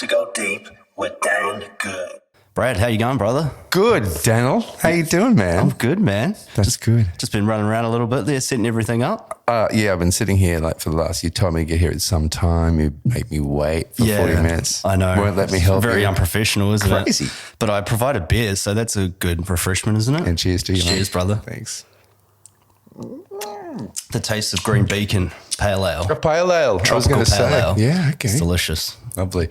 to go deep with Dan Good. Brad, how you going, brother? Good, Daniel. How you doing, man? I'm good, man. That's good. Just been running around a little bit there, setting everything up. Yeah, I've been sitting here like for the last. You told me to get here at some time. You made me wait for 40 minutes. I know. Won't let me help. Very you. unprofessional, isn't it? Crazy. But I provided beers, so that's a good refreshment, isn't it? And cheers to you. Cheers, mate. brother. Thanks. The taste of green beacon pale ale. A pale ale. I was Tropical going to pale say. ale. Yeah. Okay. It's delicious. Lovely.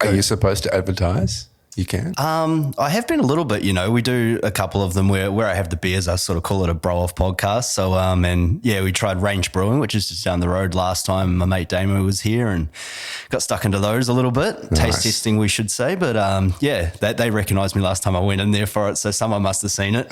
Are you supposed to advertise? You can. I have been a little bit, we do a couple of them where I have the beers. I sort of call it a bro off podcast. So, and yeah, we tried Range Brewing, which is just down the road last time my mate Damo was here and got stuck into those a little bit. Nice. Taste testing, we should say. But yeah, they recognized me last time I went in there for it. So someone must have seen it.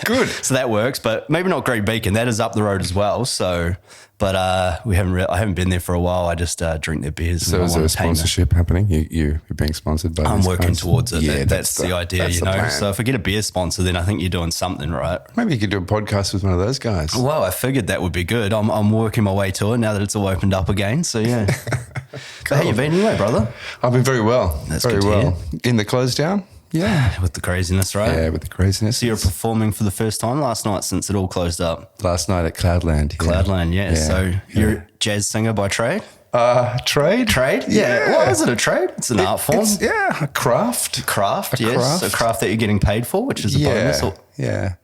Good. So that works, but maybe not Green Beacon. That is up the road as well. So, but I haven't been there for a while. I just drink their beers. So is there a sponsorship happening? You're being sponsored by I'm these working guys? towards it. Yeah, That's the idea, that's the plan. So if I get a beer sponsor, then I think you're doing something right. Maybe you could do a podcast with one of those guys. Well, I figured that would be good. I'm working my way to it now that it's all opened up again. So yeah. But how you been anyway, brother? I've been very well. That's very good to well. In the close down? Yeah. With the craziness, right? Yeah, with the craziness. So you're performing for the first time last night since it all closed up. Last night at Cloudland. Yeah. Cloudland, yeah. So you're a jazz singer by trade? Trade? Trade? Yeah. Well, is it a trade? It's an art form. It's, a craft. Craft, yes. A craft that you're getting paid for, which is a bonus. Yeah.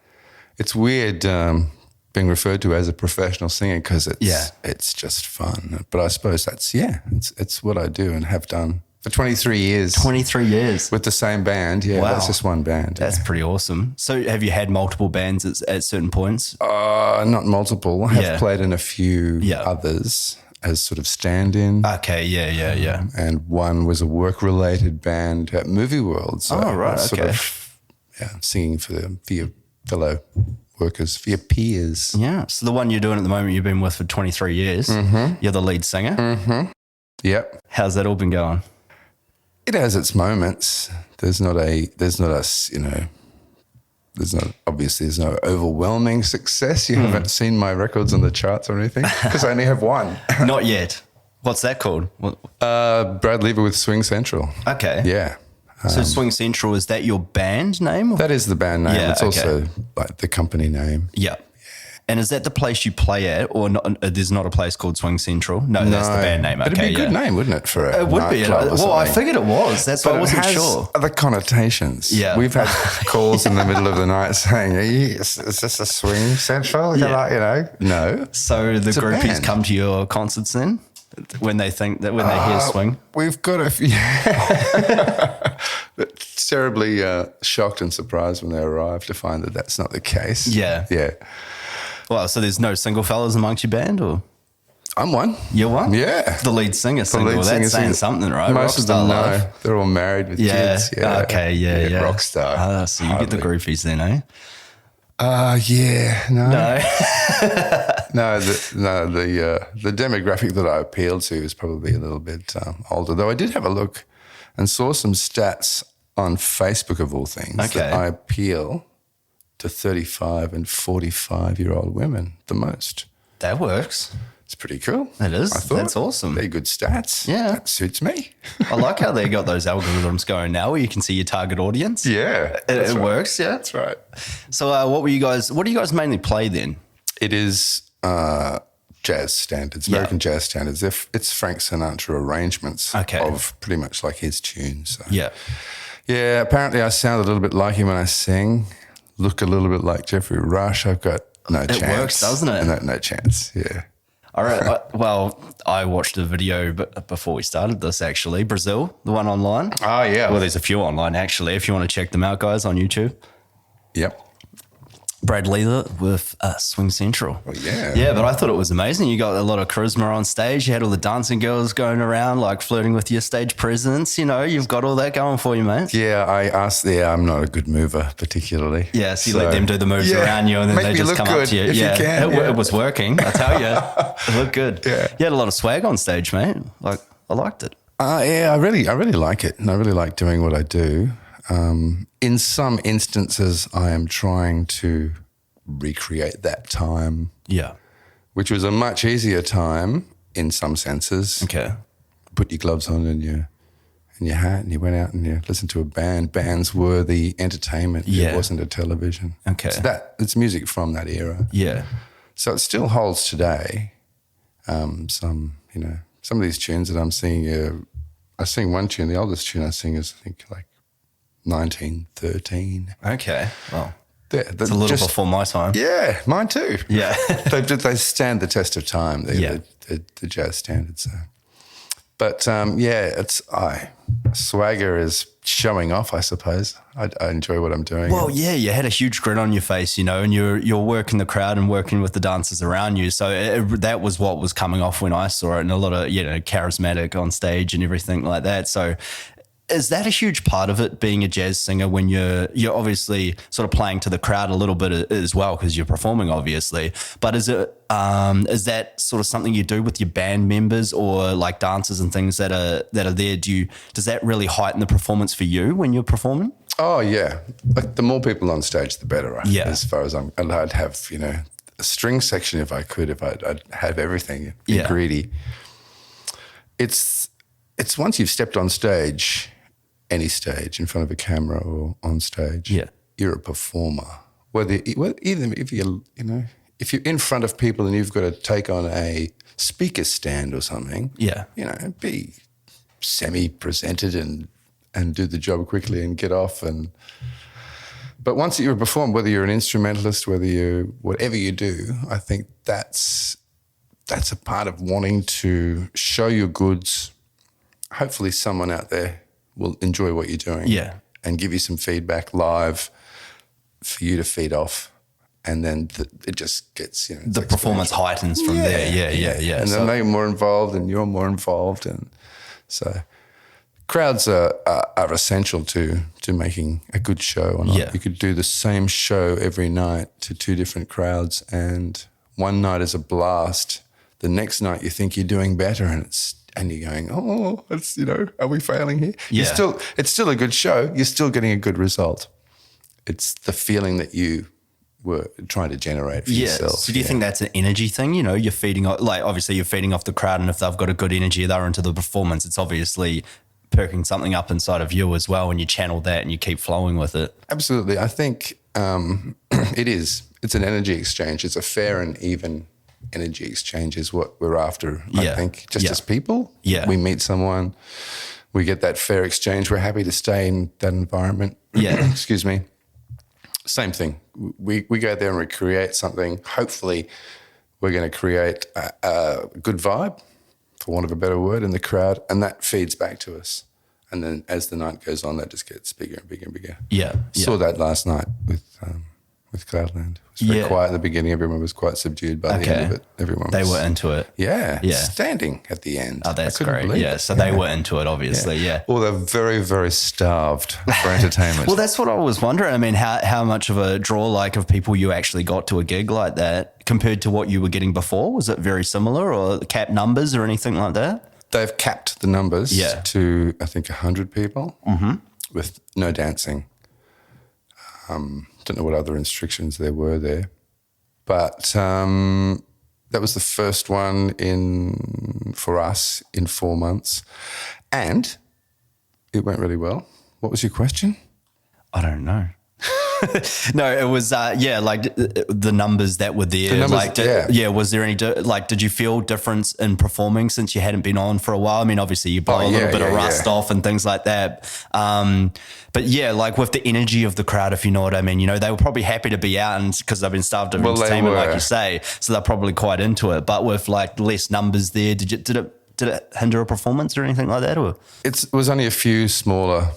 It's weird being referred to as a professional singer because it's just fun. But I suppose it's what I do and have done for 23 years. 23 years. With the same band. Yeah, Wow. that's just one band. That's pretty awesome. So have you had multiple bands at certain points? Not multiple. I have played in a few Yeah. others as sort of stand-in. Okay, yeah. And one was a work-related band at Movie World. So right, sort okay. of, singing for your fellow workers, for your peers. Yeah. So the one you're doing at the moment, you've been with for 23 years. Mm-hmm. You're the lead singer. Mm-hmm. Yep. How's that all been going? It has its moments. There's no overwhelming success. You haven't seen my records on the charts or anything because I only have one. Not yet. What's that called? Brad Lever with Swing Central. Okay. Yeah. So Swing Central, is that your band name? That is the band name. Yeah, it's also like the company name. Yeah. And is that the place you play at, or not, there's not a place called Swing Central? No, that's the band name. Okay, It'd be a good name, wouldn't it? For a it would be. nightclub or Well, I something? figured it was. That's why I wasn't it has sure. other connotations. Yeah. We've had calls in the middle of the night saying, is this a Swing Central? You're like, no. So the It's a groupies band. come to your concerts then when they hear swing? We've got a few. Terribly shocked and surprised when they arrive to find that that's not the case. Yeah. Yeah. Well, so there's no single fellas amongst your band, or I'm one. you're one? Yeah. The lead singer single. lead That's singer saying single. something, right? Most of them Rockstar know. life. They're all married with kids. Yeah. Okay. Yeah. Rockstar. So you get the groupies then, eh? Yeah. No. No. The demographic that I appeal to is probably a little bit older, though I did have a look and saw some stats on Facebook of all things that I appeal to 35 and 45-year-old women the most. That works. It's pretty cool. It is. I thought. That's awesome. They're good stats. Yeah. That suits me. I like how they got those algorithms going now where you can see your target audience. Yeah. It works, yeah. That's right. So what do you guys mainly play then? It is jazz standards, American jazz standards. It's Frank Sinatra arrangements of pretty much like his tunes. So. Yeah. Yeah, apparently I sound a little bit like him when I sing, look a little bit like Jeffrey Rush. I've got no chance. It works, doesn't it? No chance, yeah. All right. Well, I watched a video before we started this, actually. Brazil, the one online. Oh, yeah. Well, there's a few online, actually, if you want to check them out, guys, on YouTube. Yep. Brad Lever with Swing Central. Oh, yeah. Yeah, but I thought it was amazing. You got a lot of charisma on stage. You had all the dancing girls going around, like flirting with your stage presence. You've got all that going for you, mate. Yeah, I'm not a good mover particularly. Yeah, so you let them do the moves around you and then Make they me just look come good up to you. if you can. It was working, I tell you. It looked good. Yeah. You had a lot of swag on stage, mate. Like, I liked it. Yeah, I really like it. And I really like doing what I do. In some instances, I am trying to recreate that time. Yeah. Which was a much easier time in some senses. Okay. Put your gloves on and in your hat and you went out and you listened to a band. Bands were the entertainment. Yeah. It wasn't a television. Okay. So it's music from that era. Yeah. So it still holds today. Some of these tunes that I'm singing, I sing one tune, the oldest tune I sing is I think like 1913. Okay. Well, It's a little before my time. Yeah, mine too. Yeah. they stand the test of time. The jazz standards. So. But swagger is showing off, I suppose. I enjoy what I'm doing. Well, yeah, you had a huge grin on your face, and you're working the crowd and working with the dancers around you. So that was what was coming off when I saw it, and a lot of charismatic on stage and everything like that. So is that a huge part of it, being a jazz singer, when you're obviously sort of playing to the crowd a little bit as well because you're performing, obviously? But is that sort of something you do with your band members or like dancers and things that are there? Does that really heighten the performance for you when you're performing? Oh yeah, like the more people on stage, the better. Right? Yeah. As far as I'm allowed to have, a string section if I could, if I'd have everything. Be greedy. It's once you've stepped on stage. Any stage, in front of a camera or on stage, you're a performer. Even if you're in front of people and you've got to take on a speaker stand or something, be semi-presented and do the job quickly and get off. But once you're a performer, whether you're an instrumentalist, whatever you do, I think that's a part of wanting to show your goods. Hopefully, someone out there will enjoy what you're doing and give you some feedback live for you to feed off. And then it just gets, the performance heightens from there. Yeah. And then they're more involved and you're more involved. And so crowds are essential to making a good show or not. You could do the same show every night to two different crowds, and one night is a blast. The next night you think you're doing better and you're going, it's, are we failing here? Yeah. It's still a good show. You're still getting a good result. It's the feeling that you were trying to generate for yourself. So do you think that's an energy thing? You're feeding off, like obviously you're feeding off the crowd, and if they've got a good energy, they're into the performance. It's obviously perking something up inside of you as well, and you channel that and you keep flowing with it. Absolutely. I think it is. It's an energy exchange. It's a fair and even energy exchange is what we're after, I think, just as people. Yeah. We meet someone, we get that fair exchange. We're happy to stay in that environment. Yeah. Excuse me. Same thing. We go there and we create something. Hopefully we're going to create a good vibe, for want of a better word, in the crowd, and that feeds back to us. And then as the night goes on, that just gets bigger and bigger and bigger. Yeah. Saw that last night with Cloudland. It was very quiet at the beginning. Everyone was quite subdued by the end of it. They were into it. Yeah. Standing at the end. Oh, that's great. Yeah. So they were into it, obviously. Yeah. Well, they're very, very starved for entertainment. Well, that's what I was wondering. I mean, how much of a draw of people you actually got to a gig like that compared to what you were getting before? Was it very similar, or cap numbers or anything like that? They've capped the numbers to, I think, 100 people with no dancing. Don't know what other restrictions there were there. But that was the first one for us in 4 months. And it went really well. What was your question? I don't know. No, it was, the numbers that were there. The numbers, was there any, did you feel difference in performing since you hadn't been on for a while? I mean, obviously you blow a little bit of rust off and things like that. But with the energy of the crowd, if you know what I mean, they were probably happy to be out, and because they've been starved of entertainment, like you say, so they're probably quite into it. But with less numbers there, did it hinder a performance or anything like that? Or it was only a few smaller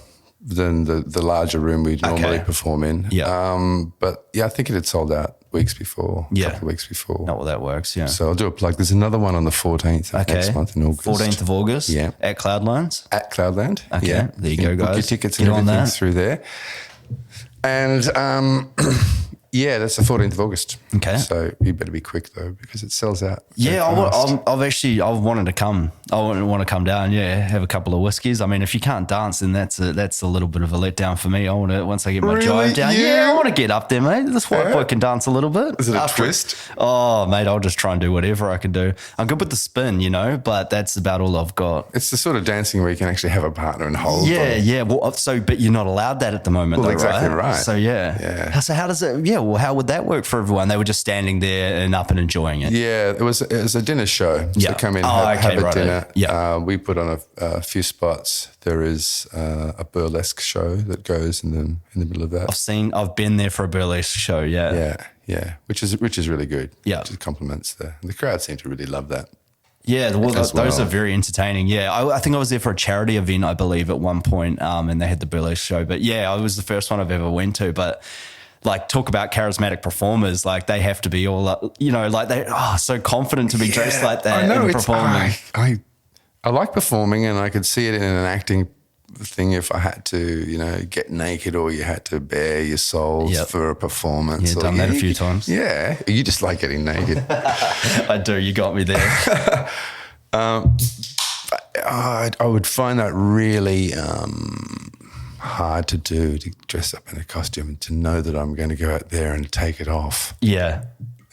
than the larger room we'd normally perform in. Yeah. But I think it had sold out weeks before, a couple of weeks before. Not well, that works, yeah. So I'll do a plug. There's another one on the 14th of next month in August. 14th of August? Yeah. At Cloudlands? At Cloudland. Okay, there you go, guys. Book your tickets and everything through there. And Yeah, that's the 14th of August. Okay. So you better be quick though, because it sells out. Yeah, I've wanted to come. I want to come down. Yeah, have a couple of whiskeys. I mean, if you can't dance, then that's a little bit of a letdown for me. I want to, once I get my drive down. Yeah, I want to get up there, mate. This white boy can dance a little bit. Is it a twist? Oh, mate, I'll just try and do whatever I can do. I'm good with the spin, but that's about all I've got. It's the sort of dancing where you can actually have a partner and hold. Yeah. Well, but you're not allowed that at the moment, though, exactly right. So yeah. So how does it? Yeah. Well, how would that work for everyone? They were just standing there and up and enjoying it. Yeah, it was a dinner show. So come in, have a dinner. Yeah. We put on a few spots. There is a burlesque show that goes in the middle of that. I've been there for a burlesque show. Yeah. Yeah, which is really good. Yeah, which compliments the crowd seem to really love that. Yeah, well, those are very entertaining. Yeah, I think I was there for a charity event, I believe, at one point, and they had the burlesque show. But yeah, it was the first one I've ever went to. But like, talk about charismatic performers, like they have to be all, like they so confident to be dressed like that. I know, and performing. I like performing, and I could see it in an acting thing if I had to, get naked, or you had to bare your souls for a performance. Yeah, done that a few times. Yeah, you just like getting naked. I do. You got me there. I would find that really hard to do, to dress up in a costume and to know that I'm going to go out there and take it off. Yeah,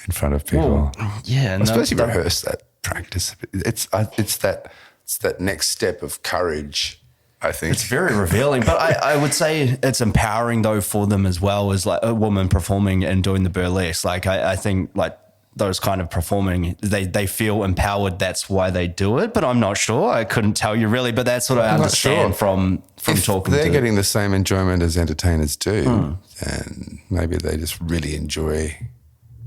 in front of people. Yeah, I suppose you rehearse that, practice. It's that next step of courage. I think it's very revealing, but I would say it's empowering though for them as well, as like a woman performing and doing the burlesque. Like I think like those kind of performing, they feel empowered. That's why they do it. But I'm not sure. I couldn't tell you really. But that's what I understand from talking. They're getting the same enjoyment as entertainers do, and maybe they just really enjoy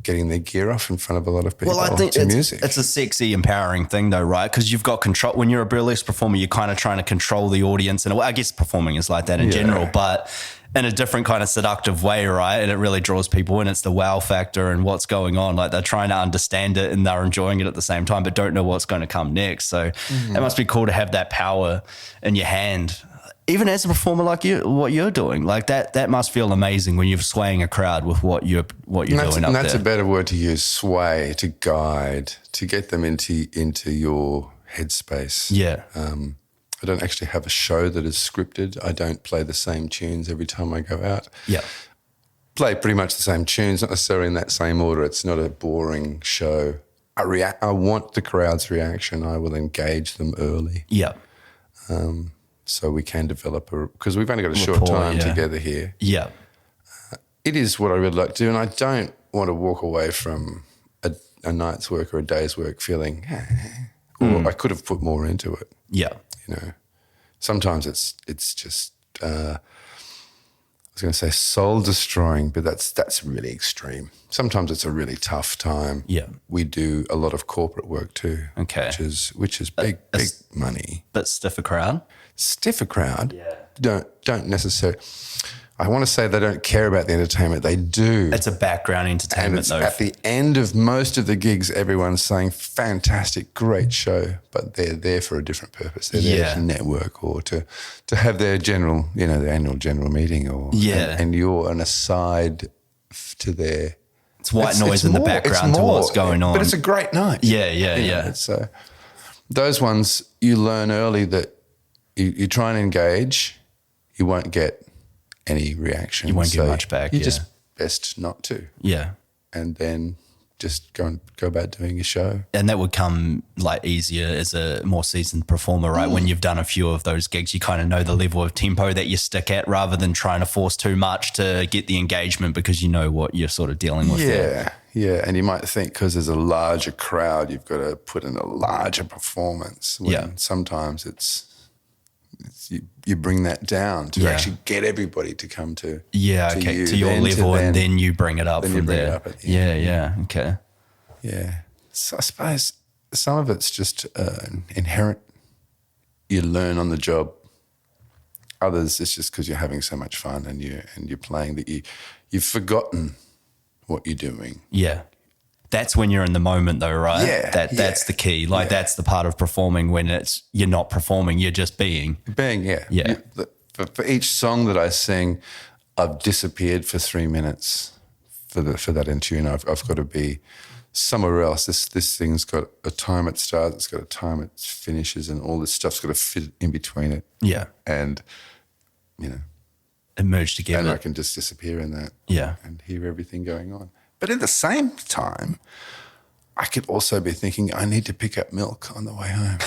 getting their gear off in front of a lot of people. Well, I think it's a sexy, empowering thing though, right? Because you've got control. When you're a burlesque performer, you're kind of trying to control the audience. And I guess performing is like that in general, but in a different kind of seductive way, right? And it really draws people in. It's the wow factor and what's going on. Like they're trying to understand it and they're enjoying it at the same time, but don't know what's going to come next. So it must be cool to have that power in your hand. Even as a performer like you, what you're doing, like that must feel amazing when you're swaying a crowd with what you're doing up there. And that's a better word to use, sway, to guide, to get them into your headspace. Yeah. I don't actually have a show that is scripted. I don't play the same tunes every time I go out. Yeah. Play pretty much the same tunes, not necessarily in that same order. It's not a boring show. I want the crowd's reaction. I will engage them early. Yeah. So we can develop because we've only got a short time together here. Yeah. It is what I really like to do, and I don't want to walk away from a night's work or a day's work feeling, or I could have put more into it. Yeah. Sometimes it's just, I was going to say soul destroying, but that's really extreme. Sometimes it's a really tough time. Yeah. We do a lot of corporate work too. Okay. Which is big money. But stiffer crowd? Stiffer crowd. Yeah. Don't necessarily. I want to say they don't care about the entertainment. They do. It's a background entertainment, though. At the end of most of the gigs, everyone's saying, fantastic, great show, but they're there for a different purpose. They're there to network or to have their general, their annual general meeting and you're an aside to their... It's white noise in the background to what's going on. But it's a great night. Yeah. So those ones, you learn early that you try and engage, you won't get any reaction. You won't get much back. You're just best not to. Yeah. And then just go about doing your show. And that would come like easier as a more seasoned performer, right? When you've done a few of those gigs, you kind of know the level of tempo that you stick at rather than trying to force too much to get the engagement because you know what you're sort of dealing with. Yeah. And you might think because there's a larger crowd, you've got to put in a larger performance. When sometimes you bring that down to actually get everybody to come to your level, and then you bring it up from there. Okay. Yeah. So I suppose some of it's just inherent. You learn on the job. Others, it's just because you're having so much fun and you're playing that you've forgotten what you're doing. Yeah. That's when you're in the moment though, right? Yeah. That's the key. Like that's the part of performing when you're not performing, you're just being. Yeah. For each song that I sing, I've disappeared for 3 minutes for that in tune, I've got to be somewhere else. This thing's got a time it starts, it's got a time it finishes, and all this stuff's got to fit in between it. Yeah. And, it merged together. And I can just disappear in that. Yeah. And hear everything going on. But at the same time, I could also be thinking, I need to pick up milk on the way home.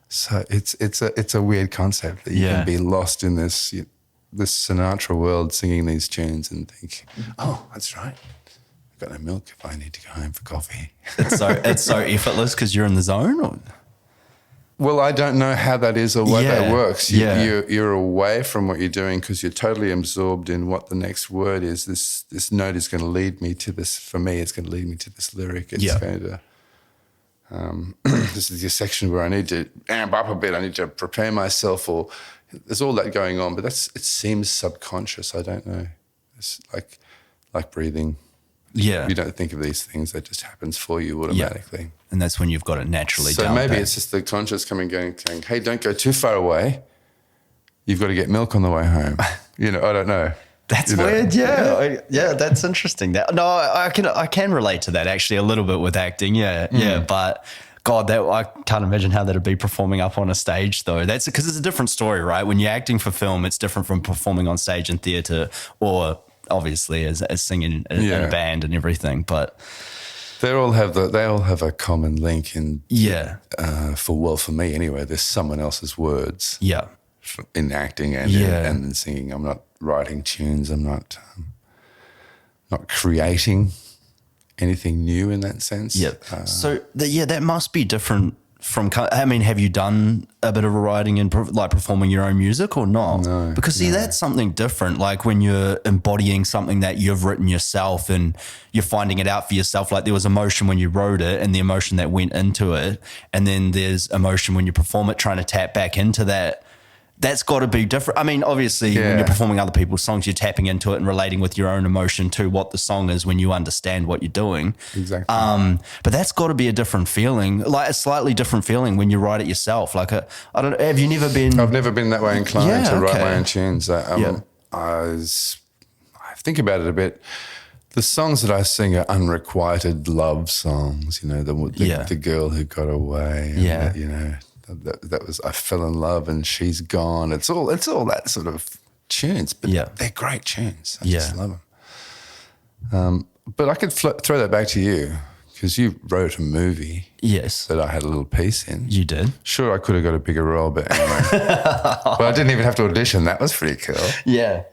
So it's a weird concept that you can be lost in this Sinatra world singing these tunes and think, oh, that's right. I've got no milk if I need to go home for coffee. It's so effortless because you're in the zone? Or? Well, I don't know how that is or why that works. You're away from what you're doing because you're totally absorbed in what the next word is. This note is going to lead me to this. For me, it's going to lead me to this lyric. It's going to... this is the section where I need to amp up a bit. I need to prepare myself, or there's all that going on. But it seems subconscious. I don't know. It's like breathing. Yeah, you don't think of these things; that just happens for you automatically. And that's when you've got it naturally. So maybe it's just the conscious coming, going, "Hey, don't go too far away. You've got to get milk on the way home." I don't know. That's weird. Yeah, that's interesting. I can relate to that actually a little bit with acting. Yeah. But God, I can't imagine how that'd be performing up on a stage though. That's because it's a different story, right? When you're acting for film, it's different from performing on stage in theatre, or obviously as singing in a band and everything. But they all have a common link in. For me anyway, there's someone else's words. Yeah. In acting and in singing. I'm not writing tunes. I'm not creating anything new in that sense. Yeah. That must be different from, I mean, have you done a bit of writing and like performing your own music or not? No. Because that's something different. Like when you're embodying something that you've written yourself and you're finding it out for yourself, like there was emotion when you wrote it and the emotion that went into it. And then there's emotion when you perform it, trying to tap back into that. That's got to be different. I mean, obviously, when you're performing other people's songs, you're tapping into it and relating with your own emotion to what the song is when you understand what you're doing. Exactly. But that's got to be a different feeling, like a slightly different feeling when you write it yourself. Like, I don't know, have you never been? I've never been that way inclined to write my own tunes. I think about it a bit. The songs that I sing are unrequited love songs, the girl who got away. And that was I fell in love and she's gone. It's all that sort of tunes, but they're great tunes. I just love them. But I could throw that back to you because you wrote a movie. Yes, that I had a little piece in. You did. Sure, I could have got a bigger role, but anyway. But I didn't even have to audition. That was pretty cool. Yeah.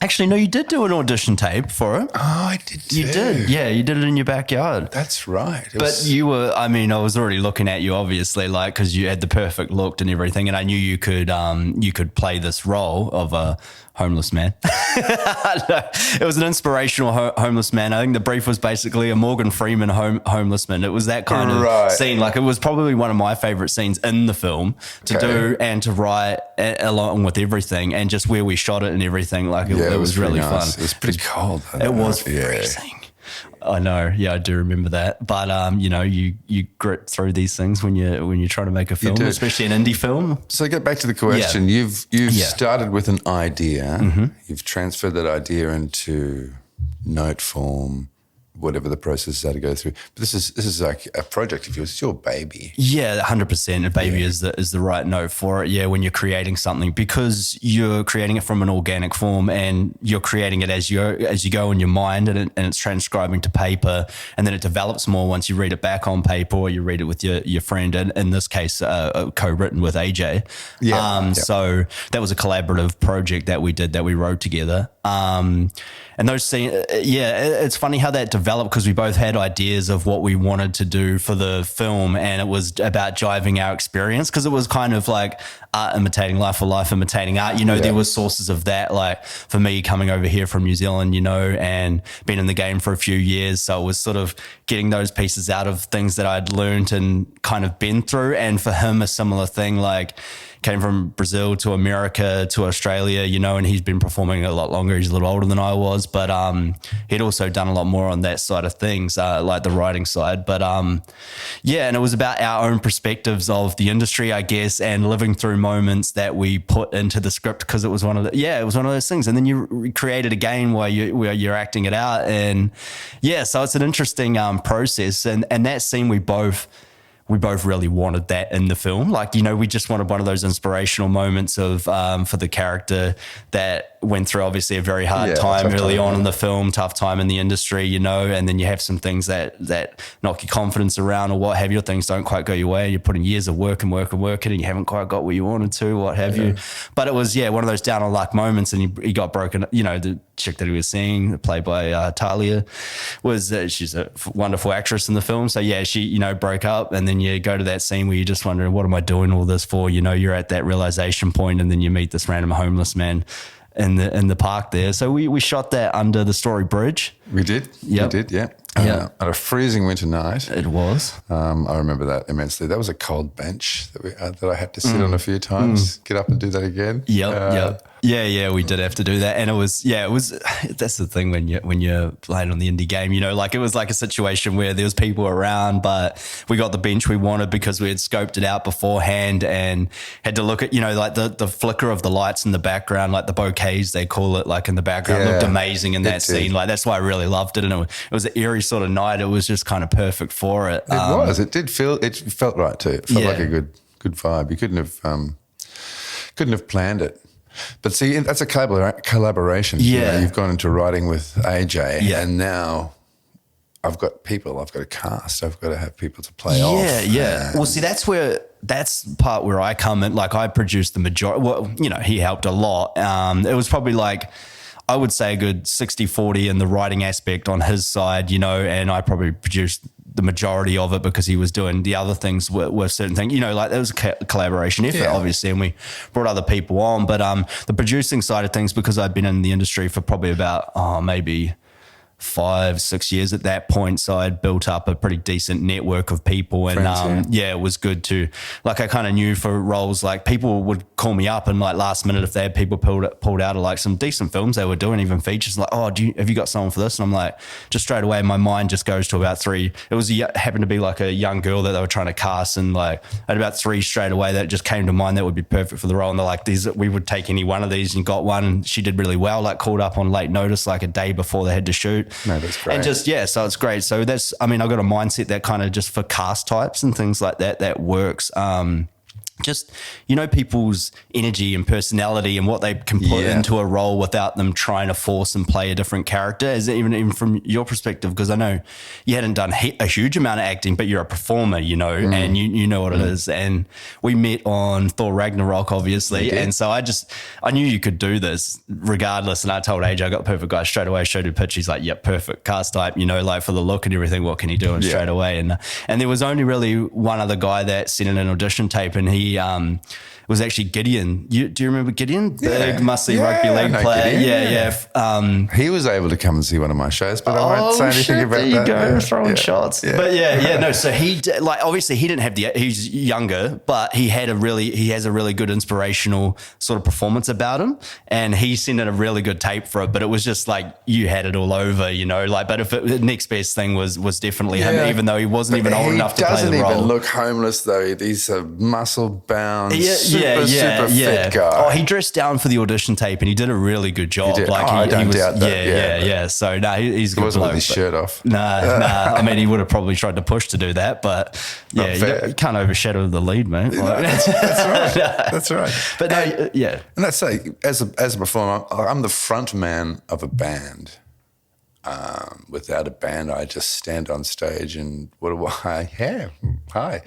Actually, no, you did do an audition tape for it. Oh, I did too. You did. Yeah, you did it in your backyard. That's right. But you were, I was already looking at you, obviously, like, because you had the perfect look and everything, and I knew you could play this role of a homeless man. It was an inspirational homeless man. I think the brief was basically a Morgan Freeman homeless man. It was that kind of scene. Like, it was probably one of my favorite scenes in the film to do and to write along with everything, and just where we shot it and everything. Like, it was really nice. fun. It was pretty cold. It was freezing. I know. Yeah, I do remember that. But you grit through these things when you're trying to make a film, especially an indie film. So get back to the question. You've started with an idea. Mm-hmm. You've transferred that idea into note form, whatever the process is how to go through. But this is like a project of yours. It's your baby. Yeah, 100%. A baby is the right note for it. Yeah, when you're creating something, because you're creating it from an organic form and you're creating it as you go in your mind, and it's transcribing to paper, and then it develops more once you read it back on paper or you read it with your friend. And in this case, co-written with AJ. So that was a collaborative project that we did, that we wrote together. And those scenes, it's funny how that developed, because we both had ideas of what we wanted to do for the film, and it was about jiving our experience, because it was kind of like art imitating life or life imitating art. There were sources of that, like for me coming over here from New Zealand, and been in the game for a few years. So it was sort of getting those pieces out of things that I'd learned and kind of been through. And for him, a similar thing, like came from Brazil to America to Australia, you know, and he's been performing a lot longer. He's a little older than I was, but he'd also done a lot more on that side of things, like the writing side. But yeah, and it was about our own perspectives of the industry, I guess, and living through moments that we put into the script, because it was one of those things. And then you create it again where you're acting it out, and yeah, so it's an interesting process. And that scene, we both really wanted that in the film. Like, you know, we just wanted one of those inspirational moments of for the character that went through obviously a very hard time early on in the film, tough time in the industry, you know, and then you have some things that knock your confidence around or what have you, things don't quite go your way. You're putting years of work and and you haven't quite got what you wanted to, what have you. But it was, one of those down on luck moments, and he got broken, you know, the chick that he was seeing, played by Talia, was she's a wonderful actress in the film. So yeah, she, you know, broke up, and then you go to that scene where you're just wondering, what am I doing all this for? You know, you're at that realization point, and then you meet this random homeless man in the park there. So we shot that under the Story Bridge. We did. Yep. We did, yeah. On a freezing winter night. It was. I remember that immensely. That was a cold bench that I had to sit on a few times, get up and do that again. Yep. Yeah, we did have to do that. And it was, that's the thing when you're playing on the indie game, you know, like it was like a situation where there was people around, but we got the bench we wanted because we had scoped it out beforehand and had to look at, you know, like the flicker of the lights in the background, like the bouquets, they call it, like in the background, looked amazing in that scene. Like, that's why I really loved it. And it was an eerie sort of night. It was just kind of perfect for it. It felt right too. It felt like a good vibe. You couldn't have planned it. But see, that's a collaboration. Yeah. You know, you've gone into writing with AJ, and now I've got a cast. I've got to have people to play off. Yeah. Well, see, that's the part where I come in. Like, I produced the majority. Well, you know, he helped a lot. It was probably like, I would say a good 60-40 in the writing aspect on his side, you know, and I probably produced the majority of it because he was doing the other things were certain things, you know, like there was a collaboration effort, obviously, and we brought other people on. But the producing side of things, because I'd been in the industry for probably about maybe 5-6 years at that point, so I'd built up a pretty decent network of people, and it was good to, like, I kind of knew for roles, like, people would call me up and like last minute if they had people pulled out of like some decent films they were doing, even features, like, oh, have you got someone for this? And I'm like, just straight away my mind just goes to about 3. It was happened to be like a young girl that they were trying to cast, and like I had about 3 straight away that just came to mind that would be perfect for the role, and they're like, we would take any one of these, and got one, and she did really well, like called up on late notice, like a day before they had to shoot. No, that's great. And just, so it's great. So that's, I mean, I've got a mindset that kind of just for cast types and things like that works. Just, you know, people's energy and personality and what they can put into a role without them trying to force and play a different character. Is it even from your perspective? Because I know you hadn't done a huge amount of acting, but you're a performer, you know, and you know what it is. And we met on Thor Ragnarok, obviously. And so I knew you could do this regardless. And I told AJ, I got the perfect guy straight away, showed him a pitch. He's like, yep, perfect cast type, you know, like for the look and everything, what can he do? And straight away. And there was only really one other guy that sent in an audition tape, and he was actually Gideon. Do you remember Gideon? Big, muscly rugby league player. He was able to come and see one of my shows, but I won't say anything about that. There you go, throwing shots. Yeah. But no, so he, like, obviously he didn't have he's younger, but he has a really good inspirational sort of performance about him, and he sent in a really good tape for it, but it was just like, you had it all over, you know, like, but the next best thing was definitely him, even though he wasn't even old enough to play the role. He doesn't even look homeless though. He's a muscle-bound, super fit guy. Oh, he dressed down for the audition tape, and he did a really good job. Like, I don't doubt that. Yeah. So he's a good bloke. He wasn't with his shirt off. Nah. I mean, he would have probably tried to push to do that, but you can't overshadow the lead, mate. That's right. That's right. But and that's like, as a performer, I'm the front man of a band. Without a band, I just stand on stage and what do I? Yeah, hi.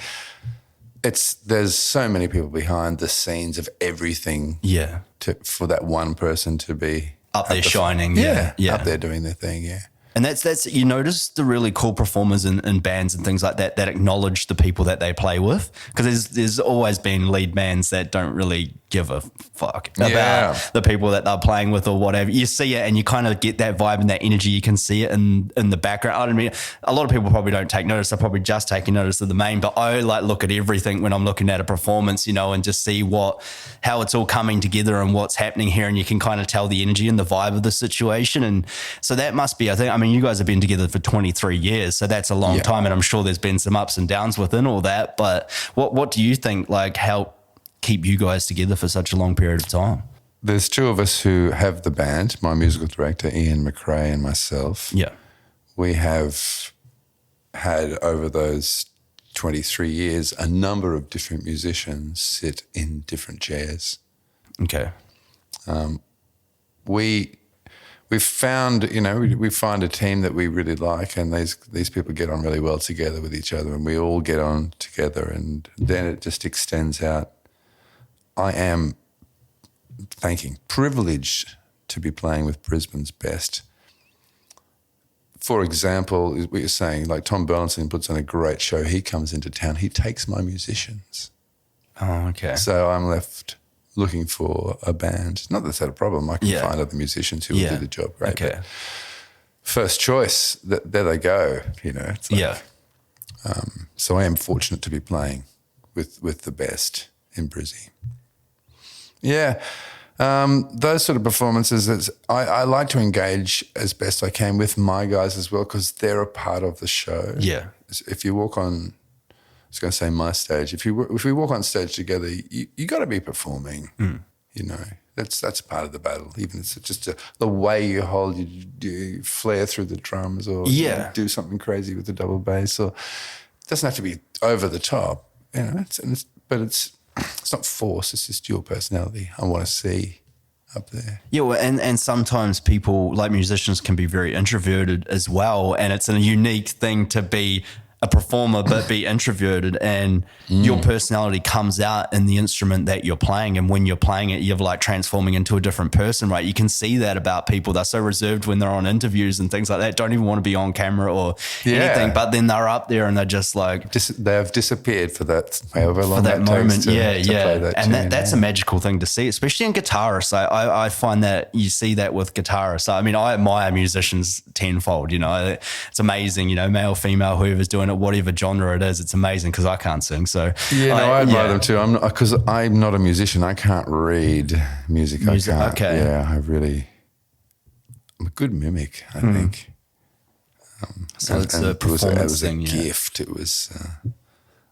There's so many people behind the scenes of everything. Yeah. For that one person to be up there shining. Up there doing their thing. Yeah. And that's you notice the really cool performers in bands and things like that acknowledge the people that they play with, because there's always been lead bands that don't really give a fuck about the people that they're playing with or whatever. You see it and you kind of get that vibe and that energy. You can see it in the background. I don't mean, a lot of people probably don't take notice. They're probably just taking notice of the main, but I like look at everything when I'm looking at a performance, you know, and just see how it's all coming together and what's happening here. And you can kind of tell the energy and the vibe of the situation. And so that must be, I mean, you guys have been together for 23 years, so that's a long time. And I'm sure there's been some ups and downs within all that. But what do you think, like, helped keep you guys together for such a long period of time? There's two of us who have the band, my musical director, Ian McRae, and myself. Yeah. We have had, over those 23 years, a number of different musicians sit in different chairs. Okay. We've found, you know, we find a team that we really like, and these people get on really well together with each other, and we all get on together, and then it just extends out. I am privileged to be playing with Brisbane's best. For example, what you're saying, like Tom Burlinson puts on a great show. He comes into town. He takes my musicians. Oh, okay. So I'm left looking for a band. Not that that's a problem. I can find other musicians who will do the job great. Okay. But first choice, there they go. You know. It's like, so I am fortunate to be playing with the best in Brizzy. Yeah. Those sort of performances, I like to engage as best I can with my guys as well, because they're a part of the show. Yeah. If you walk on, I was going to say my stage, if we walk on stage together, you got to be performing. You know, that's part of the battle. Even if it's just the way you hold, you flare through the drums, or you do something crazy with the double bass, or it doesn't have to be over the top. You know, but it's not force, it's just your personality I want to see up there. Yeah, well, and sometimes people, like musicians, can be very introverted as well, and it's a unique thing to be a performer but be introverted, and your personality comes out in the instrument that you're playing, and when you're playing it, you're like transforming into a different person, right? You can see that about people. They're so reserved when they're on interviews and things like that, don't even want to be on camera or anything, but then they're up there and they're just like they have disappeared for that however long for that moment. Play that and tune, that's a magical thing to see, especially in guitarists. I find that you see that with guitarists. I mean, I admire musicians tenfold, you know. It's amazing, you know, male, female, whoever's doing it, whatever genre it is, it's amazing, because I can't sing. So I admire them too. Because I'm not a musician. I can't read music. I can't. Okay. Yeah, I'm a good mimic, I think. So it's a performance it was thing. A gift. It was.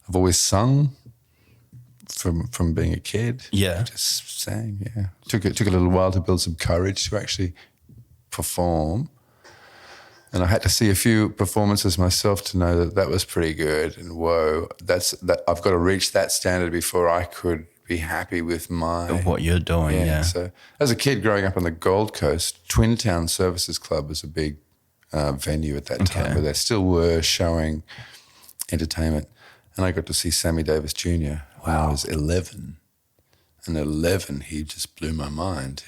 I've always sung from being a kid. Yeah, just sang. Yeah, took a little while to build some courage to actually perform. And I had to see a few performances myself to know that was pretty good. And whoa, I've got to reach that standard before I could be happy with what you're doing. Yeah. So as a kid growing up on the Gold Coast, Twin Town Services Club was a big venue at that time, where they still were showing entertainment. And I got to see Sammy Davis Jr. when I was 11. And at 11, he just blew my mind.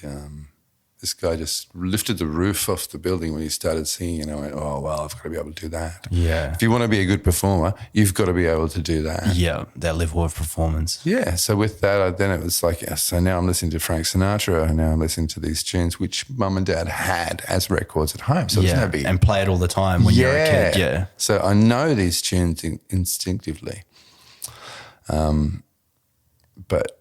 This guy just lifted the roof off the building when he started singing, and I went, oh, well, I've got to be able to do that. Yeah. If you want to be a good performer, you've got to be able to do that. Yeah, that level of performance. Yeah, so with that, then it was like, so now I'm listening to Frank Sinatra, and now I'm listening to these tunes, which mum and dad had as records at home. So it's never and play it all the time when you're a kid. Yeah. So I know these tunes instinctively. But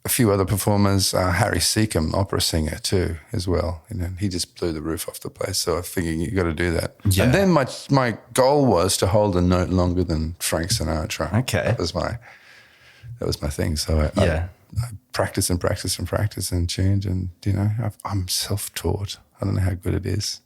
a few other performers, Harry Seacombe, opera singer too, as well. You know, he just blew the roof off the place. So I'm thinking, you got to do that. Yeah. And then my goal was to hold a note longer than Frank Sinatra. Okay, that was my thing. So I practice and tuned, and you know, I'm self-taught. I don't know how good it is.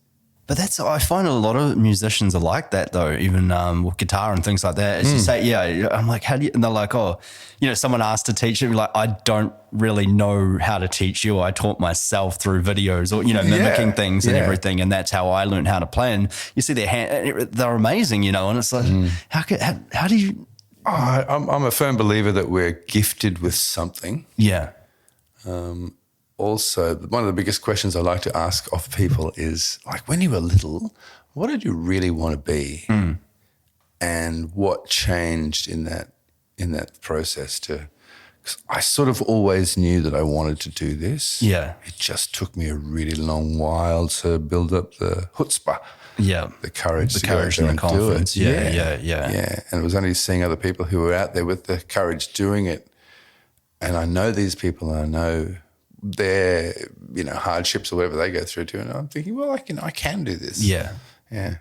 But I find a lot of musicians are like that though, even with guitar and things like that. As you say, I'm like, how do you, and they're like, oh, you know, someone asked to teach you, like, I don't really know how to teach you. I taught myself through videos or, you know, mimicking things and everything. And that's how I learned how to play. And you see they're amazing, you know, and it's like, how do you? Oh, I'm a firm believer that we're gifted with something. Yeah. Also, one of the biggest questions I like to ask of people is, like, when you were little, what did you really want to be? And what changed in that process to, because I sort of always knew that I wanted to do this. Yeah. It just took me a really long while to build up the chutzpah. Yeah. The courage to courage go out there and the and do confidence. it. Yeah. And it was only seeing other people who were out there with the courage doing it. And I know these people, and I know their, hardships or whatever they go through too. And I'm thinking, well, I can do this. Yeah. Yeah.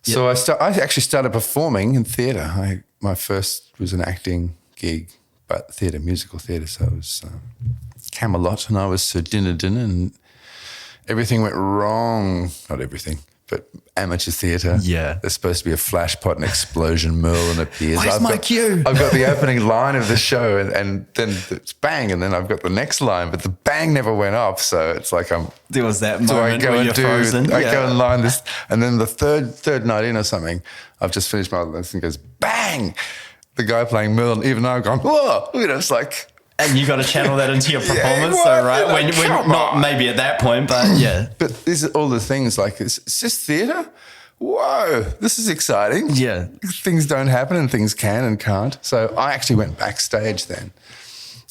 So I actually started performing in theatre. My first was an acting gig, but musical theatre. So it was Camelot, and I was Sir Dinner, and everything went wrong. Not everything, but amateur theatre. Yeah. There's supposed to be a flash pot, an explosion, Merlin appears. Where's my cue? I've got the opening line of the show, and then it's bang, and then I've got the next line, but the bang never went off. So it's like there was that do moment I go where and you're do? frozen. I go and line this, and then the third night in or something, I've just finished my lesson. Goes bang. The guy playing Merlin, even though I've gone, whoa, it's like. And you got to channel that into your performance, well, though, right? When not maybe at that point, but yeah. But these are all the things like it's just theatre. Whoa, this is exciting. Yeah. Things don't happen and things can and can't. So I actually went backstage then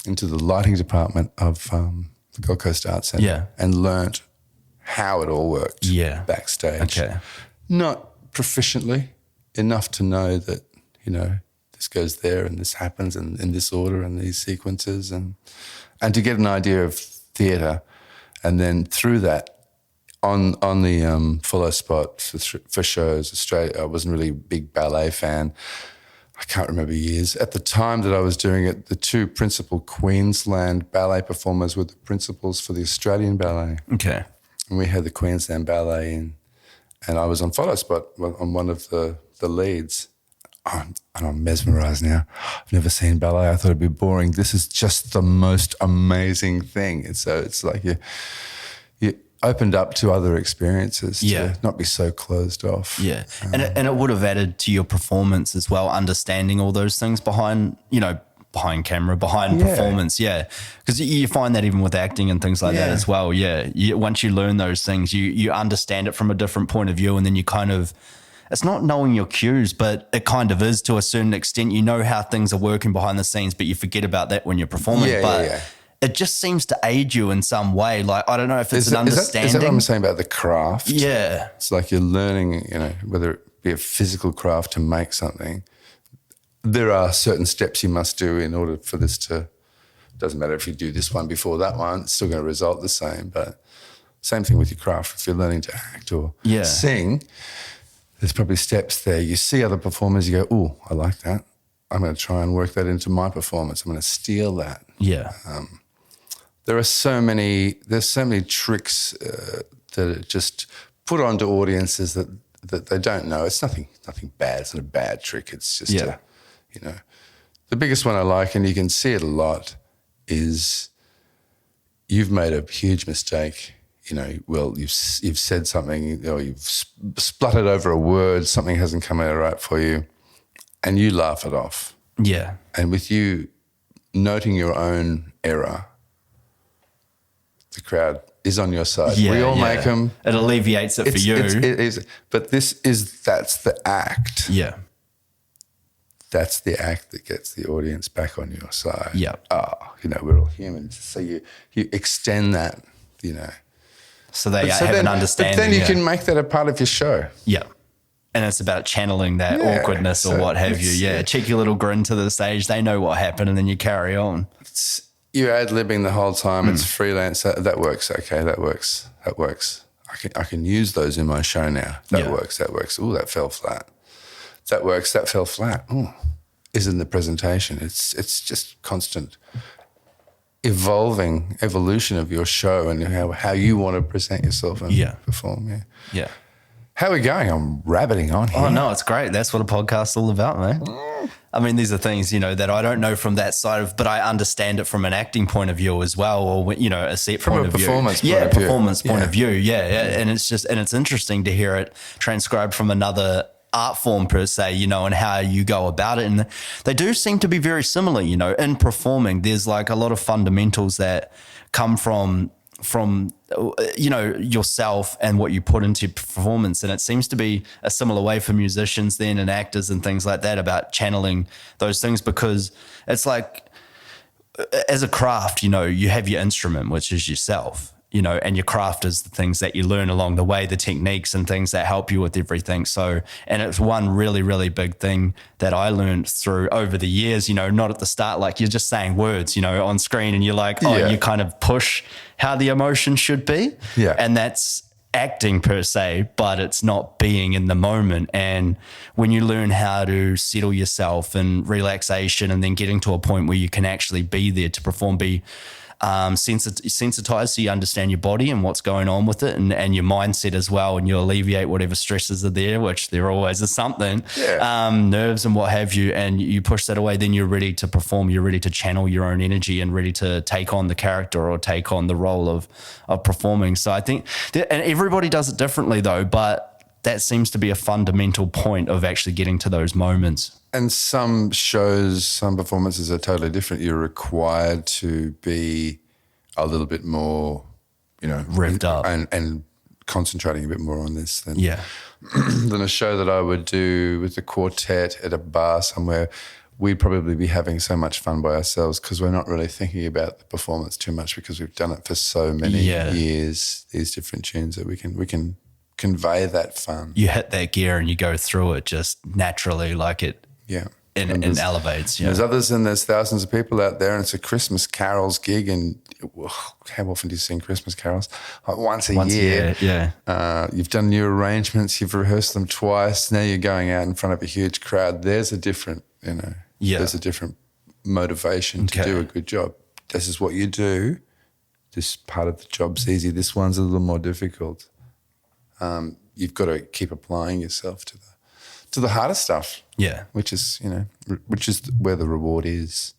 into the lighting department of the Gold Coast Arts Centre and learnt how it all worked backstage. Okay. Not proficiently, enough to know that, this goes there and this happens and in this order and these sequences and to get an idea of theatre. And then through that, on the follow spot for shows, Australia, I wasn't really a big ballet fan. I can't remember years. At the time that I was doing it, the two principal Queensland ballet performers were the principals for the Australian ballet. Okay. And we had the Queensland ballet in, and I was on follow spot on one of the leads. And I'm mesmerised now. I've never seen ballet. I thought it'd be boring. This is just the most amazing thing. And so it's like you opened up to other experiences to not be so closed off. Yeah. And it would have added to your performance as well, understanding all those things behind camera, behind performance. Yeah. Because you find that even with acting and things like that as well. Yeah. Once you learn those things, you understand it from a different point of view, and then you kind of, it's not knowing your cues, but it kind of is to a certain extent. You know how things are working behind the scenes, but you forget about that when you're performing. It just seems to aid you in some way. Like, I don't know if it's an understanding. Is that what I'm saying about the craft? Yeah. It's like you're learning, whether it be a physical craft to make something, there are certain steps you must do in order for this to, doesn't matter if you do this one before that one, it's still going to result the same. But same thing with your craft. If you're learning to act or sing, there's probably steps there. You see other performers, you go, oh, I like that. I'm going to try and work that into my performance. I'm going to steal that. Yeah. There's so many tricks that are just put onto audiences that they don't know. It's nothing bad. It's not a bad trick. It's just, the biggest one I like, and you can see it a lot, is you've made a huge mistake. You've said something, or you've spluttered over a word, something hasn't come out right for you, and you laugh it off. Yeah. And with you noting your own error, the crowd is on your side. We all make them. It alleviates it for you. It is, but that's the act. Yeah. That's the act that gets the audience back on your side. Yeah. We're all humans. So you extend that, So they have an understanding. But then you can make that a part of your show. Yeah. And it's about channeling that awkwardness or what have you. Yeah. Cheeky little grin to the stage. They know what happened, and then you carry on. You're ad-libbing the whole time. It's freelance. That works. Okay, that works. I can use those in my show now. That works. Ooh, that fell flat. That works. That fell flat. Ooh, isn't the presentation. It's just constant evolution of your show and how you want to present yourself and perform. Yeah. How are we going? I'm rabbiting on here. Oh, no, it's great. That's what a podcast's all about, man. I mean, these are things, that I don't know from that side of, but I understand it from an acting point of view as well, or, a set point of view. From a performance point of view. Performance point of view, And it's interesting to hear it transcribed from another art form per se, and how you go about it. And they do seem to be very similar, in performing. There's like a lot of fundamentals that come from yourself and what you put into your performance. And it seems to be a similar way for musicians then and actors and things like that about channeling those things, because it's like, as a craft, you have your instrument, which is yourself, and your craft is the things that you learn along the way, the techniques and things that help you with everything. So, and it's one really, really big thing that I learned through over the years, not at the start, like you're just saying words, on screen and you're like, you kind of push how the emotion should be. Yeah. And that's acting per se, but it's not being in the moment. And when you learn how to settle yourself and relaxation and then getting to a point where you can actually be there to perform, be sensitized so you understand your body and what's going on with it, and your mindset as well, and you alleviate whatever stresses are there, which there always is something, nerves and what have you, and you push that away, then you're ready to perform, you're ready to channel your own energy and ready to take on the character or take on the role of performing. So I think and everybody does it differently though, but that seems to be a fundamental point of actually getting to those moments. And some shows, some performances are totally different. You're required to be a little bit more, revved up and concentrating a bit more on this than a show that I would do with the quartet at a bar somewhere. We'd probably be having so much fun by ourselves because we're not really thinking about the performance too much because we've done it for so many years, these different tunes, that we can convey that fun. You hit that gear and you go through it just naturally, like it. Yeah. And elevates. Yeah. There's others, and there's thousands of people out there, and it's a Christmas carols gig. And how often do you sing Christmas carols? Like once a year. Yeah. You've done new arrangements. You've rehearsed them twice. Now you're going out in front of a huge crowd. There's a different, there's a different motivation to do a good job. This is what you do. This part of the job's easy. This one's a little more difficult. You've got to keep applying yourself to the harder stuff. Yeah. Which is where the reward is.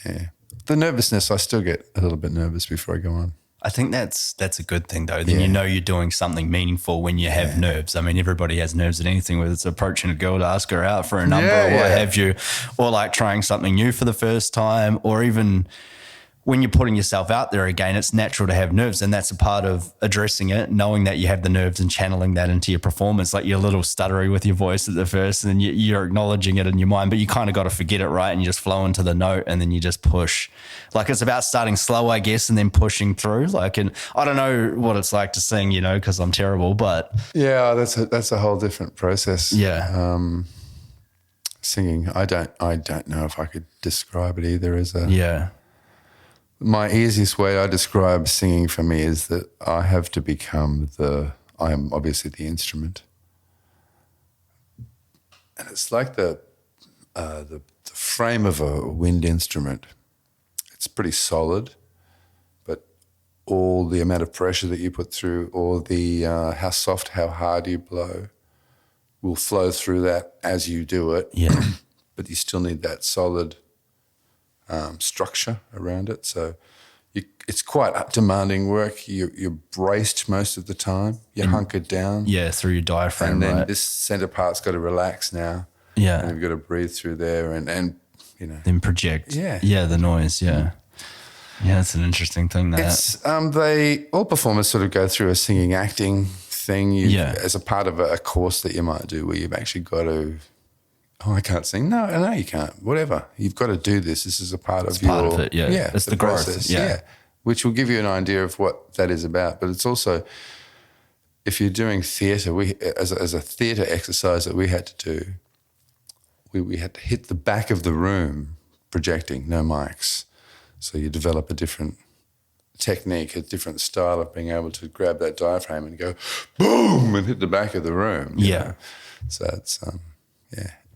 Yeah. The nervousness, I still get a little bit nervous before I go on. I think that's a good thing though. Then you're doing something meaningful when you have nerves. I mean, everybody has nerves at anything, whether it's approaching a girl to ask her out for a number or what have you, or like trying something new for the first time, or even when you're putting yourself out there again, it's natural to have nerves, and that's a part of addressing it, knowing that you have the nerves and channeling that into your performance. Like you're a little stuttery with your voice at the first and you're acknowledging it in your mind, but you kind of got to forget it, right? And you just flow into the note and then you just push. Like it's about starting slow, I guess, and then pushing through. Like, and I don't know what it's like to sing, because I'm terrible, but. Yeah, that's a whole different process. Yeah. Singing, I don't know if I could describe it either as a. Yeah. My easiest way I describe singing for me is that I have to become I am obviously the instrument. And it's like the frame of a wind instrument. It's pretty solid, but all the amount of pressure that you put through, or the how soft, how hard you blow will flow through that as you do it. Yeah. But you still need that solid structure around it. So it's quite demanding work. You're braced most of the time. You're hunkered down. Yeah, through your diaphragm, and then right? this center part's got to relax now. Yeah. And you've got to breathe through there and then project. Yeah. Yeah, the noise, yeah. Yeah, it's an interesting thing, that. It's all performers sort of go through a singing acting thing as a part of a course that you might do where you've actually got to, I can't sing. No, you can't. Whatever. You've got to do this. This is a part of part of it, yeah. It's the growth, process. yeah. Which will give you an idea of what that is about. But it's also, if you're doing theatre, as a theatre exercise that we had to do, we had to hit the back of the room projecting, no mics. So you develop a different technique, a different style of being able to grab that diaphragm and go boom and hit the back of the room. You know? So it's,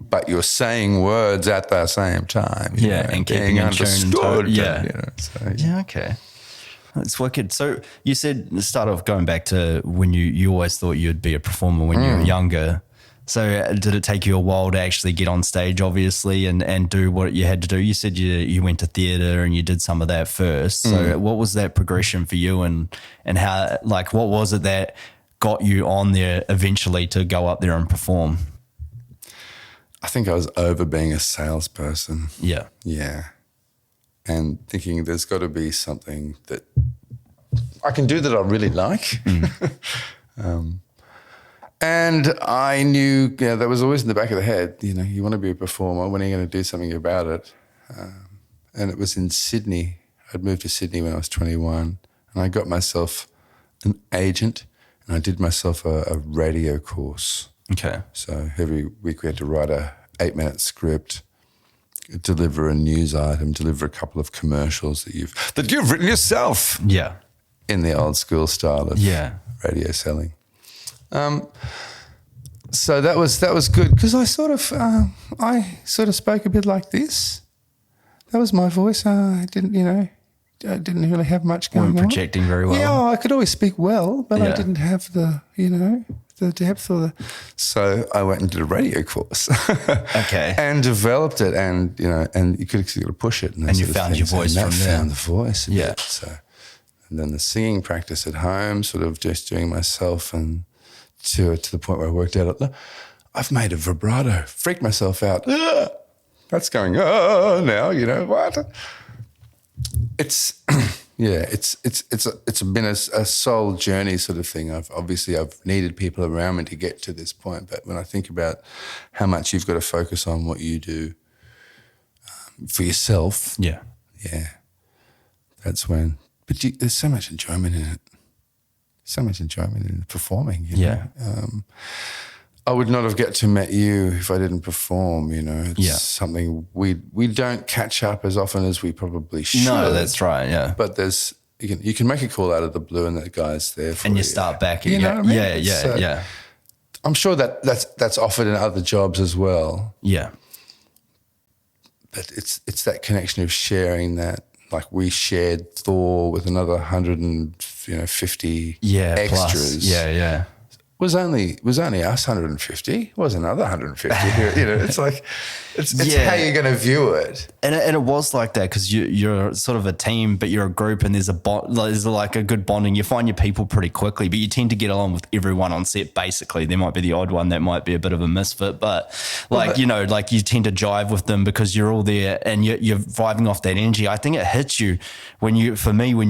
But you're saying words at the same time. And keeping understood. Okay. It's wicked. So you said, start off going back to when you always thought you'd be a performer when you were younger. So did it take you a while to actually get on stage, obviously, and do what you had to do? You said you went to theatre and you did some of that first. So what was that progression for you, and how, like, what was it that got you on there eventually to go up there and perform? I think I was over being a salesperson. Yeah. Yeah. And thinking there's got to be something that I can do that I really like. And I knew, that was always in the back of the head, you want to be a performer. When are you going to do something about it? And it was in Sydney. I'd moved to Sydney when I was 21, and I got myself an agent, and I did myself a radio course. Okay. So every week we had to write a 8-minute script, deliver a news item, deliver a couple of commercials that you've written yourself. Yeah. In the old school style of radio selling. So that was good because I sort of spoke a bit like this. That was my voice. I didn't really have much going on. Projecting very well. Yeah, I could always speak well, but I didn't have the depth or the. So I went and did a radio course. Okay. And developed it, and and you could push it, and you found your voice from there. Found the voice. Yeah. So, and then the singing practice at home, sort of just doing myself, and to the point where I worked out, I've made a vibrato, freaked myself out. That's going now. What? It's it's been a soul journey sort of thing. I've needed people around me to get to this point, but when I think about how much you've got to focus on what you do for yourself, that's when. But there's so much enjoyment in it. So much enjoyment in performing. I would not have get to met you if I didn't perform. It's something we don't catch up as often as we probably should. No, that's right. Yeah, but you can make a call out of the blue, and that guy's there for you. And you start back. You know what I mean? Yeah. I'm sure that's offered in other jobs as well. Yeah, but it's that connection of sharing that. Like we shared Thor with another 150 extras. Plus. Yeah. Was only us 150. Was another 150. It's like it's how you're going to view it. And it was like that because you're sort of a team, but you're a group, and there's like a good bonding. You find your people pretty quickly, but you tend to get along with everyone on set. Basically, there might be the odd one that might be a bit of a misfit, but you tend to jive with them because you're all there and you're vibing off that energy. I think it hits you when you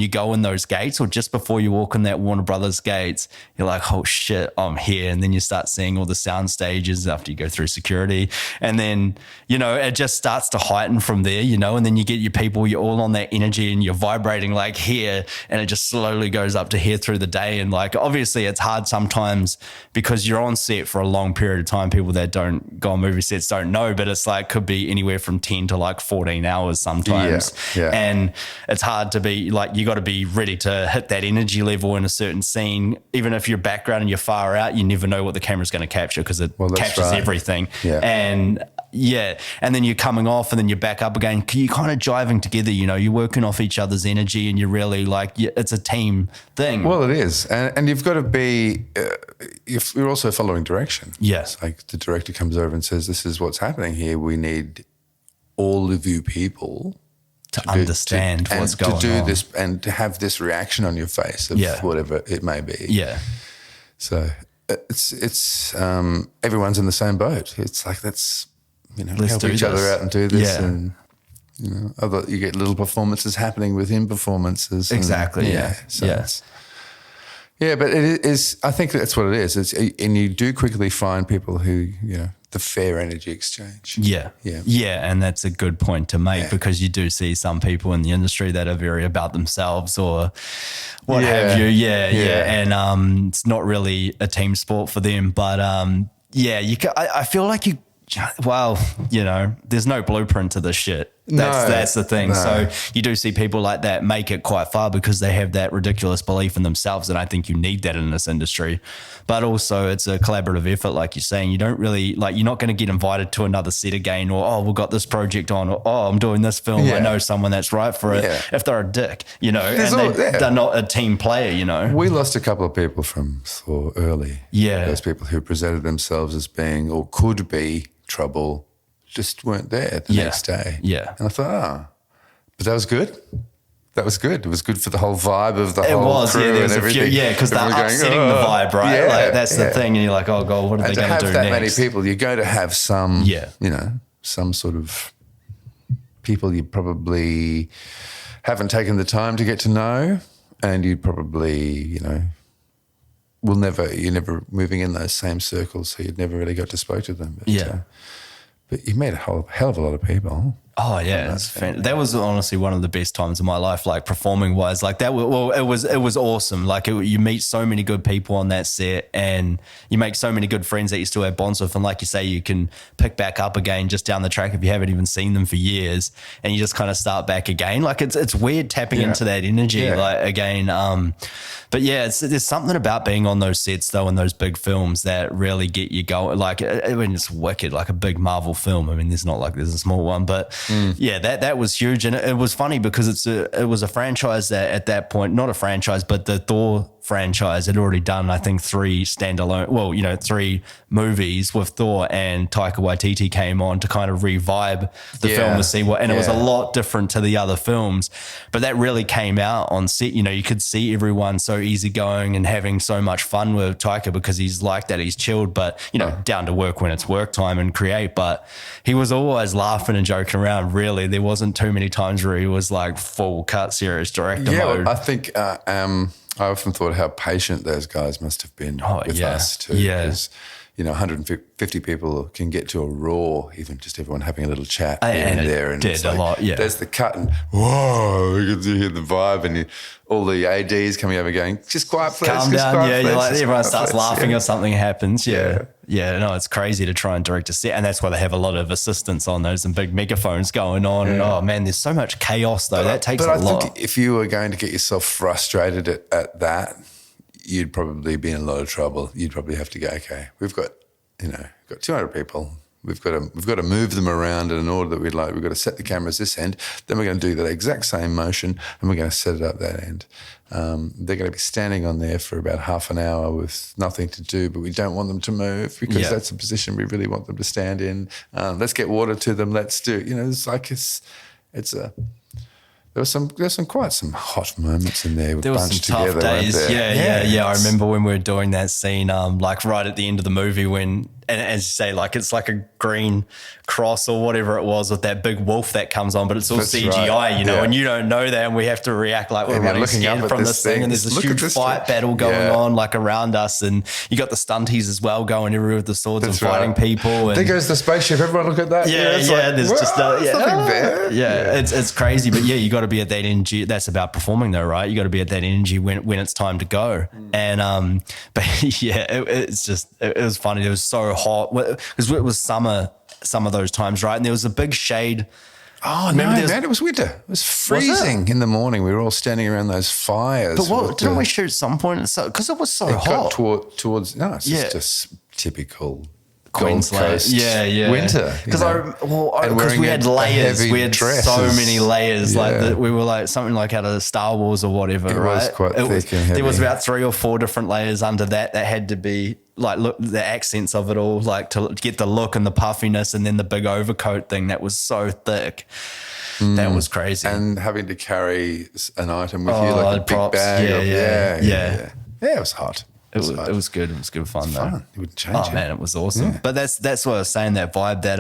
go in those gates or just before you walk in that Warner Brothers gates. You're like, oh shit, I'm here, and then you start seeing all the sound stages after you go through security, and then it just starts to heighten from there, and then you get your people, you're all on that energy and you're vibrating like here, and it just slowly goes up to here through the day. And like obviously it's hard sometimes because you're on set for a long period of time. People that don't go on movie sets don't know, but it's like could be anywhere from 10 to like 14 hours sometimes. And it's hard to be like, you got to be ready to hit that energy level in a certain scene. Even if you're background and you're far out, you never know what the camera's going to capture because it captures everything. And then you're coming off and then you're back up again. You're kind of jiving together, you're working off each other's energy, and you're really like, it's a team thing. Well, it is. And you've got to be, you're also following direction. Yes. Like the director comes over and says, this is what's happening here. We need all of you people to understand what's going on. To do this and to have this reaction on your face of whatever it may be. Yeah. So it's everyone's in the same boat. It's like, let's help each other out and do this, and you get little performances happening within performances. Exactly. But it is. I think that's what it is. And you do quickly find people who the fair energy exchange. Yeah, and that's a good point to make because you do see some people in the industry that are very about themselves or what have you. And it's not really a team sport for them, but I feel like there's no blueprint to this shit. That's the thing. No. So you do see people like that make it quite far because they have that ridiculous belief in themselves, and I think you need that in this industry. But also it's a collaborative effort, like you're saying. You don't really you're not going to get invited to another set again, or we've got this project on, or I'm doing this film. I know someone that's right for it. If they're a dick, and they're not a team player. We lost a couple of people from Thor early. Yeah, those people who presented themselves as being or could be trouble just weren't there the next day. Yeah. And I thought, but that was good. That was good. It was good for the whole vibe of the whole crew and everything. Because they're upsetting the vibe, right? Yeah, that's the thing. And you're like, oh, God, what are they going to do next? To have that many people, you're going to have some, some sort of people you probably haven't taken the time to get to know. and you'd probably, you're never moving in those same circles, so you'd never really got to spoke to them. But, but you met a hell of a lot of people. Oh yeah, that was honestly one of the best times of my life, like performing wise. Like that, well, it was awesome. Like you meet so many good people on that set, and you make so many good friends that you still have bonds with. And like you say, you can pick back up again just down the track if you haven't even seen them for years, and you just kind of start back again. Like it's weird tapping into that energy, like again. But yeah, there's something about being on those sets though, in those big films that really get you going. Like it's wicked, like a big Marvel film. I mean, there's a small one, but yeah, that was huge. And it was funny because it was a franchise that at that point, not a franchise, but the Thor franchise had already done, I think, 3 movies with Thor, and Taika Waititi came on to kind of revive the film to see what, and it was a lot different to the other films, but that really came out on set. You could see everyone so easygoing and having so much fun with Taika because he's like that. He's chilled, but down to work when it's work time and create, but he was always laughing and joking around. Really, there wasn't too many times where he was like full cut serious director mode. I think I often thought how patient those guys must have been with us too. Yeah. Because, 150 people can get to a raw, even just everyone having a little chat here and there. And did a lot, There's the cut and, whoa, you can hear the vibe, and all the ADs coming over going, just quiet please. Calm down, everyone starts laughing or something happens. Yeah, no, it's crazy to try and direct a set, and that's why they have a lot of assistants on those and big megaphones going on. And oh man, there's so much chaos though. That takes a lot. But I think if you were going to get yourself frustrated at that, you'd probably be in a lot of trouble. You'd probably have to go, okay, we've got 200 people. We've got to move them around in an order that we'd like. We've got to set the cameras this end. Then we're going to do that exact same motion, and we're going to set it up that end. They're going to be standing on there for about half an hour with nothing to do, but we don't want them to move because that's the position we really want them to stand in. Let's get water to them. Let's do. It's like There was quite some hot moments in there. There was some tough days. Yeah. I remember when we were doing that scene, like right at the end of the movie when, and as you say, like it's like a green cross or whatever it was with that big wolf that comes on, but it's all CGI, and you don't know that, and we have to react like we're running scared from this thing, and there's this huge fight battle going on like around us, and you got the stunties as well going everywhere with the swords and fighting people. And there goes the spaceship. Everyone look at that. There's just nothing there. It's crazy, but you got to be at that energy. That's about performing though, right? You got to be at that energy when it's time to go. And but it was funny. It was so hot because it was summer some of those times, right? And there was a big shade. Oh, no, man, it was winter. It was freezing in the morning. We were all standing around those fires. But didn't we shoot at some point? Because it was so hot. Got towards, it's just typical Queensland. Coast winter. Because we had layers. We had so many layers. Like we were like something like out of Star Wars or whatever, right? It was quite thick and heavy. There was about 3 or 4 different layers under that had to be like the accents of it all, like to get the look and the puffiness, and then the big overcoat thing that was so thick. That was crazy. And having to carry an item with you, like a big bag. Yeah, it was hot. It was good. It was good fun though. It would change. Oh man, it was awesome. Yeah. But that's what I was saying. That vibe that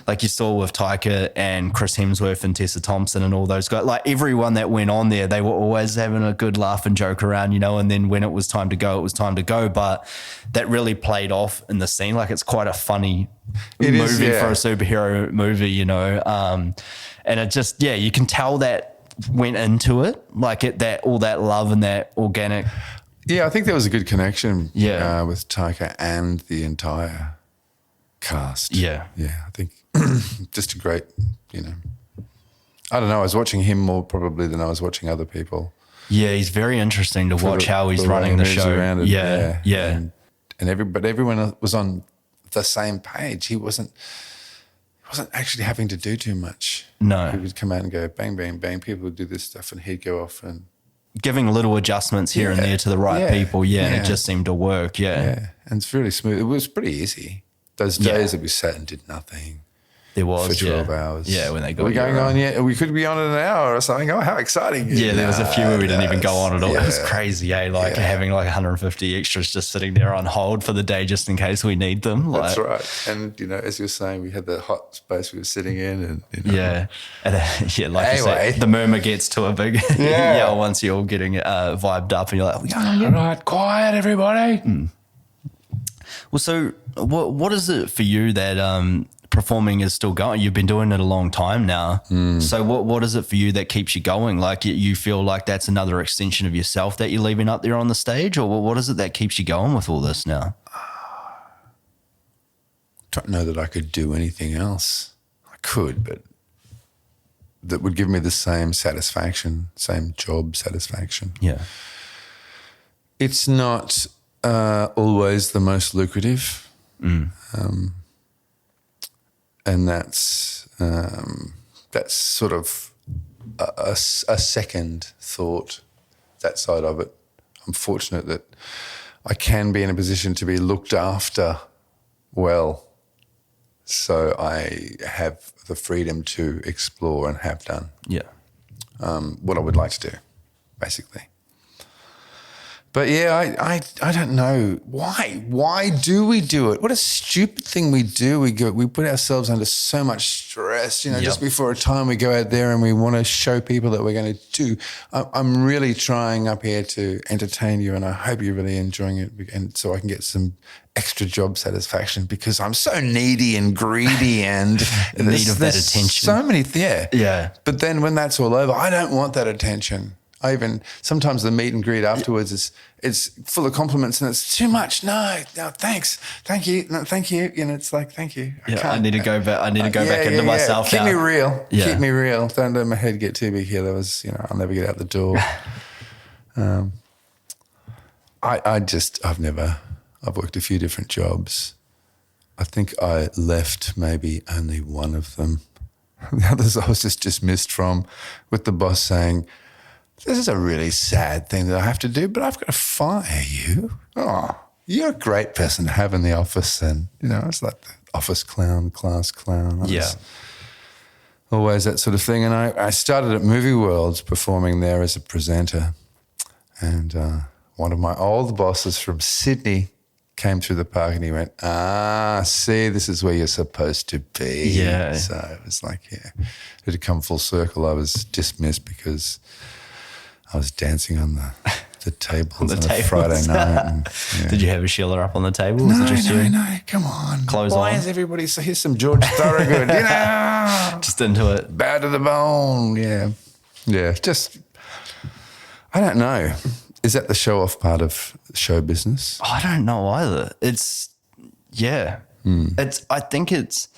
like you saw with Taika and Chris Hemsworth and Tessa Thompson and all those guys. Like everyone that went on there, they were always having a good laugh and joke around, And then when it was time to go, it was time to go. But that really played off in the scene. Like it's quite a funny movie for a superhero movie, And it just you can tell that went into it, like all that love and that organic. Yeah, I think there was a good connection with Taika and the entire cast. Yeah. Yeah, I think just a great, I don't know, I was watching him more probably than I was watching other people. Yeah, he's very interesting to watch how he's running the show. Around it, yeah. But everyone was on the same page. He wasn't actually having to do too much. No. He would come out and go bang, bang, bang. People would do this stuff and he'd go off and giving little adjustments here and there to the right people, and it just seemed to work, and it's really smooth. It was pretty easy. Those days that we sat and did nothing. There was, for 12 hours. Yeah, when they got Are we going on yet? We could be on in an hour or something. Oh, how exciting. Yeah, there was a few where we didn't even go on at all. Yeah. It was crazy, Like having like 150 extras just sitting there on hold for the day just in case we need them. Like, that's right. And, as you were saying, we had the hot space we were sitting in. And Yeah. And, like you Anyway. say, the murmur gets to a big yell once you're all getting vibed up and you're like, all right, quiet, everybody. Well, so what is it for you that performing is still going? You've been doing it a long time now. So what is it for you that keeps you going? Like you feel like that's another extension of yourself that you're leaving up there on the stage, or what is it that keeps you going with all this now? Don't know that I could do anything else. I could, but that would give me the same satisfaction, same job satisfaction. Yeah. It's not always the most lucrative. And that's sort of a second thought, that side of it. I'm fortunate that I can be in a position to be looked after well. So I have the freedom to explore and have done what I would like to do, basically. But yeah, I don't know why. Why do we do it? What a stupid thing we do. We put ourselves under so much stress. Just before a time we go out there and we want to show people that we're going to do. I'm really trying up here to entertain you, and I hope you're really enjoying it, and so I can get some extra job satisfaction because I'm so needy and greedy and need of that attention. So many, yeah. But then when that's all over, I don't want that attention. Sometimes the meet and greet afterwards is full of compliments and it's too much. No, thanks, thank you, no, thank you. It's like, thank you. I need to go back. I need to go back into myself. Keep now. me real. Yeah. Keep me real. Don't let my head get too big here. I'll never get out the door. I've worked a few different jobs. I think I left maybe only one of them. The others I was just dismissed from, with the boss saying, "This is a really sad thing that I have to do, but I've got to fire you. Oh, you're a great person to have in the office." And, it's like the office clown, class clown. Always that sort of thing. And I started at Movie World performing there as a presenter. And one of my old bosses from Sydney came through the park and he went, see, this is where you're supposed to be. Yeah. So it was like, it had come full circle. I was dismissed because I was dancing on the tables on a Friday night. And, Did you have a Sheila up on the table? No, come on. Clothes Why on? is everybody so, here's some George Thorogood, Just into it. bad to the bone, Yeah, just, I don't know. Is that the show-off part of show business? I don't know either. It's I think it's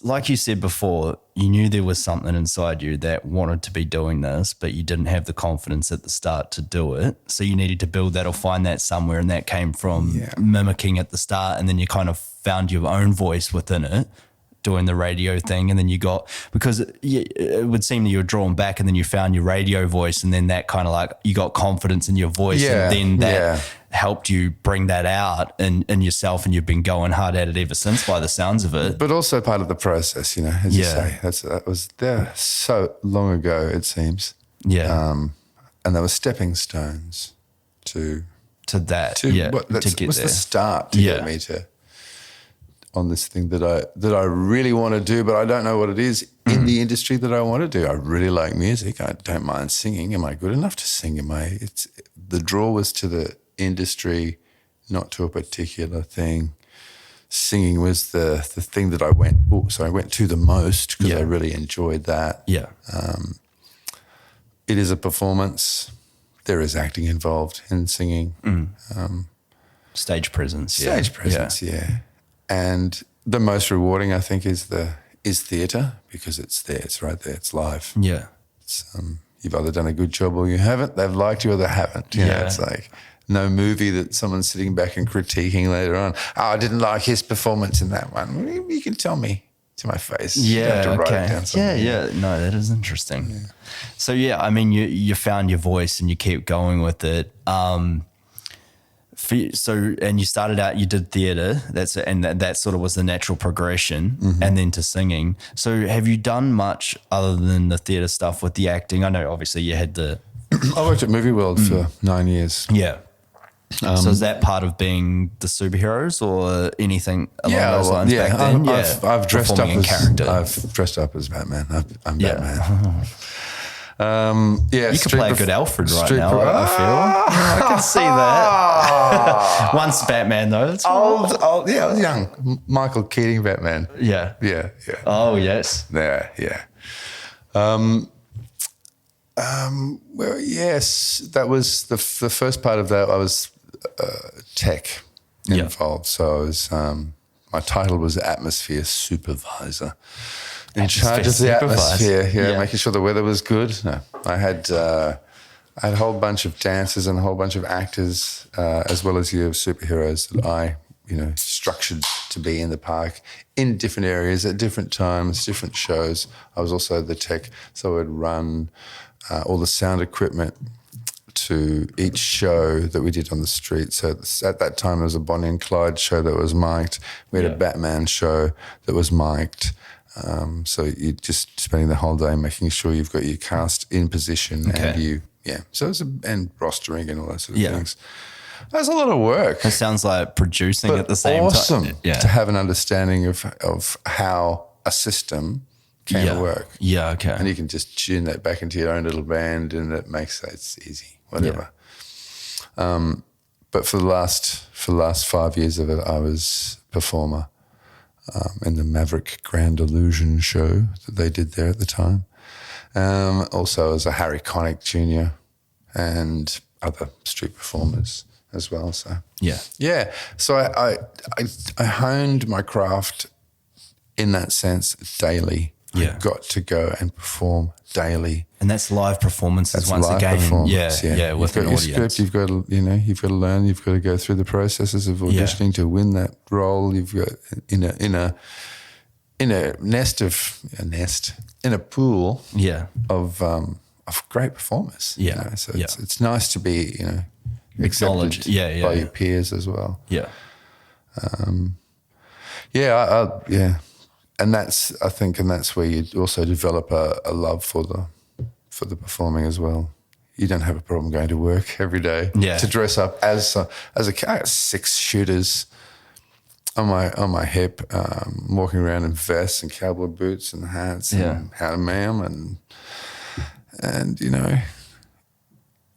like you said before, you knew there was something inside you that wanted to be doing this, but you didn't have the confidence at the start to do it. So you needed to build that or find that somewhere, and that came from mimicking at the start, and then you kind of found your own voice within it, doing the radio thing, and then because it would seem that you were drawn back, and then you found your radio voice, and then that kind of like you got confidence in your voice, and then that helped you bring that out in yourself, and you've been going hard at it ever since by the sounds of it. But also part of the process, as you say. That was there so long ago, it seems. Yeah. And there were stepping stones to that. to To get was there. the start to get me to on this thing that I really want to do, but I don't know what it is in the industry that I want to do. I really like music. I don't mind singing. Am I good enough to sing? The draw was to the industry, not to a particular thing. Singing was the thing that I went to the most because I really enjoyed that. Yeah. It is a performance. There is acting involved in singing. Stage presence. Stage presence, yeah. And the most rewarding, I think, is theatre, because it's there, it's right there, it's live. Yeah. It's, you've either done a good job or you haven't. They've liked you or they haven't. You know, it's like no movie that someone's sitting back and critiquing later on. Oh, I didn't like his performance in that one. Well, you can tell me to my face. Yeah, you have to write it down somewhere. Yeah. No, that is interesting. Yeah. So, I mean, you found your voice and you keep going with it. and you started out, you did theatre. That sort of was the natural progression, and then to singing. So have you done much other than the theatre stuff with the acting? I know obviously you had the. I worked at Movie World for 9 years. Yeah. So is that part of being the superheroes or anything along those lines back then? I've dressed up as character. I've dressed up as Batman. I'm Yeah. Batman. You could play a good Alfred right now, I feel. I can see that. Once Batman, though. It's old, I was young. Michael Keating Batman. Yeah. Yeah. Oh, yes. Yeah. Well, yes, that was the first part of that. I was tech involved. So I was, my title was Atmosphere Supervisor. In charge of the atmosphere, making sure the weather was good. No, I had a whole bunch of dancers and a whole bunch of actors, as well as your superheroes that I, structured to be in the park in different areas at different times, different shows. I was also the tech, so I would run all the sound equipment to each show that we did on the street. So at that time, there was a Bonnie and Clyde show that was mic'd. We had a Batman show that was mic'd. So you're just spending the whole day making sure you've got your cast in position and So it was and rostering and all that sort of things. That's a lot of work. It sounds like producing at the same awesome time. To have an understanding of how a system can work. Yeah, okay. And you can just tune that back into your own little band and it makes it's easy, whatever. Yeah. But for the last 5 years of it, I was performer. In the Maverick Grand Illusion show that they did there at the time. Also as a Harry Connick Jr. and other street performers as well. So So I honed my craft in that sense daily. I got to go and perform daily. And that's live performances once again. With an audience. Script, you've got to, you've got to learn, you've got to go through the processes of auditioning to win that role. You've got in a pool of great performers. Yeah. So it's nice to be, acknowledged by your peers as well. Yeah. And that's where you also develop a love for the performing as well. You don't have a problem going to work every day to dress up as a I got 6 shooters on my hip, walking around in vests and cowboy boots and hats and how ma'am and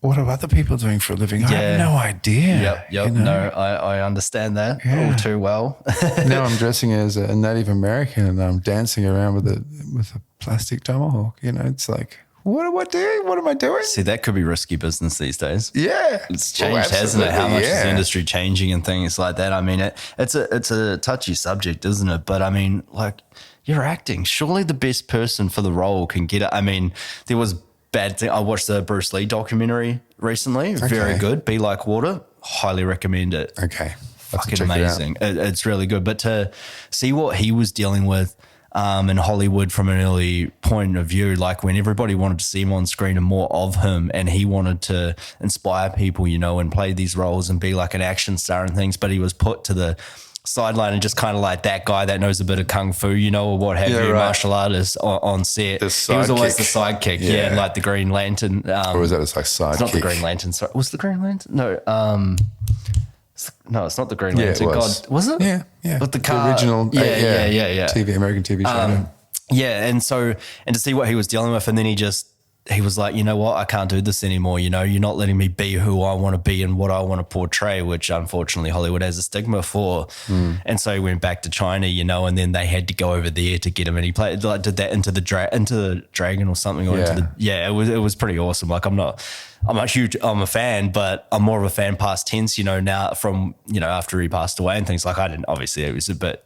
what are other people doing for a living? I have no idea. Yep. No, I understand that all too well. Now I'm dressing as a Native American and I'm dancing around with a plastic tomahawk. It's like, what am I doing? What am I doing? See, that could be risky business these days. Yeah. It's changed, hasn't it? How much is the industry changing and things like that? I mean, it's a touchy subject, isn't it? But I mean, like, you're acting. Surely the best person for the role can get it. I mean, there was bad thing. I watched the Bruce Lee documentary recently. Very good. Be Like Water. Highly recommend it. Okay. Fucking amazing. It's really good. But to see what he was dealing with in Hollywood from an early point of view, like when everybody wanted to see him on screen and more of him, and he wanted to inspire people, and play these roles and be like an action star and things, but he was put to the sideline and just kind of like that guy that knows a bit of kung fu, or what have you, martial artist on set. He was always the sidekick, and like the Green Lantern. Or was that like sidekick? It's not the Green Lantern. Sorry, was the Green Lantern? No, no, it's not the Green Lantern. It was. God, was it? Yeah. With the car. The original, American TV show. And to see what he was dealing with, and then he was like, you know what, I can't do this anymore. You're not letting me be who I want to be and what I want to portray, which unfortunately Hollywood has a stigma for. And so he went back to China, and then they had to go over there to get him, and he did that into the Dragon or something, or it was pretty awesome. Like I'm a fan, but I'm more of a fan past tense, now from, after he passed away and things like I didn't, obviously it was a bit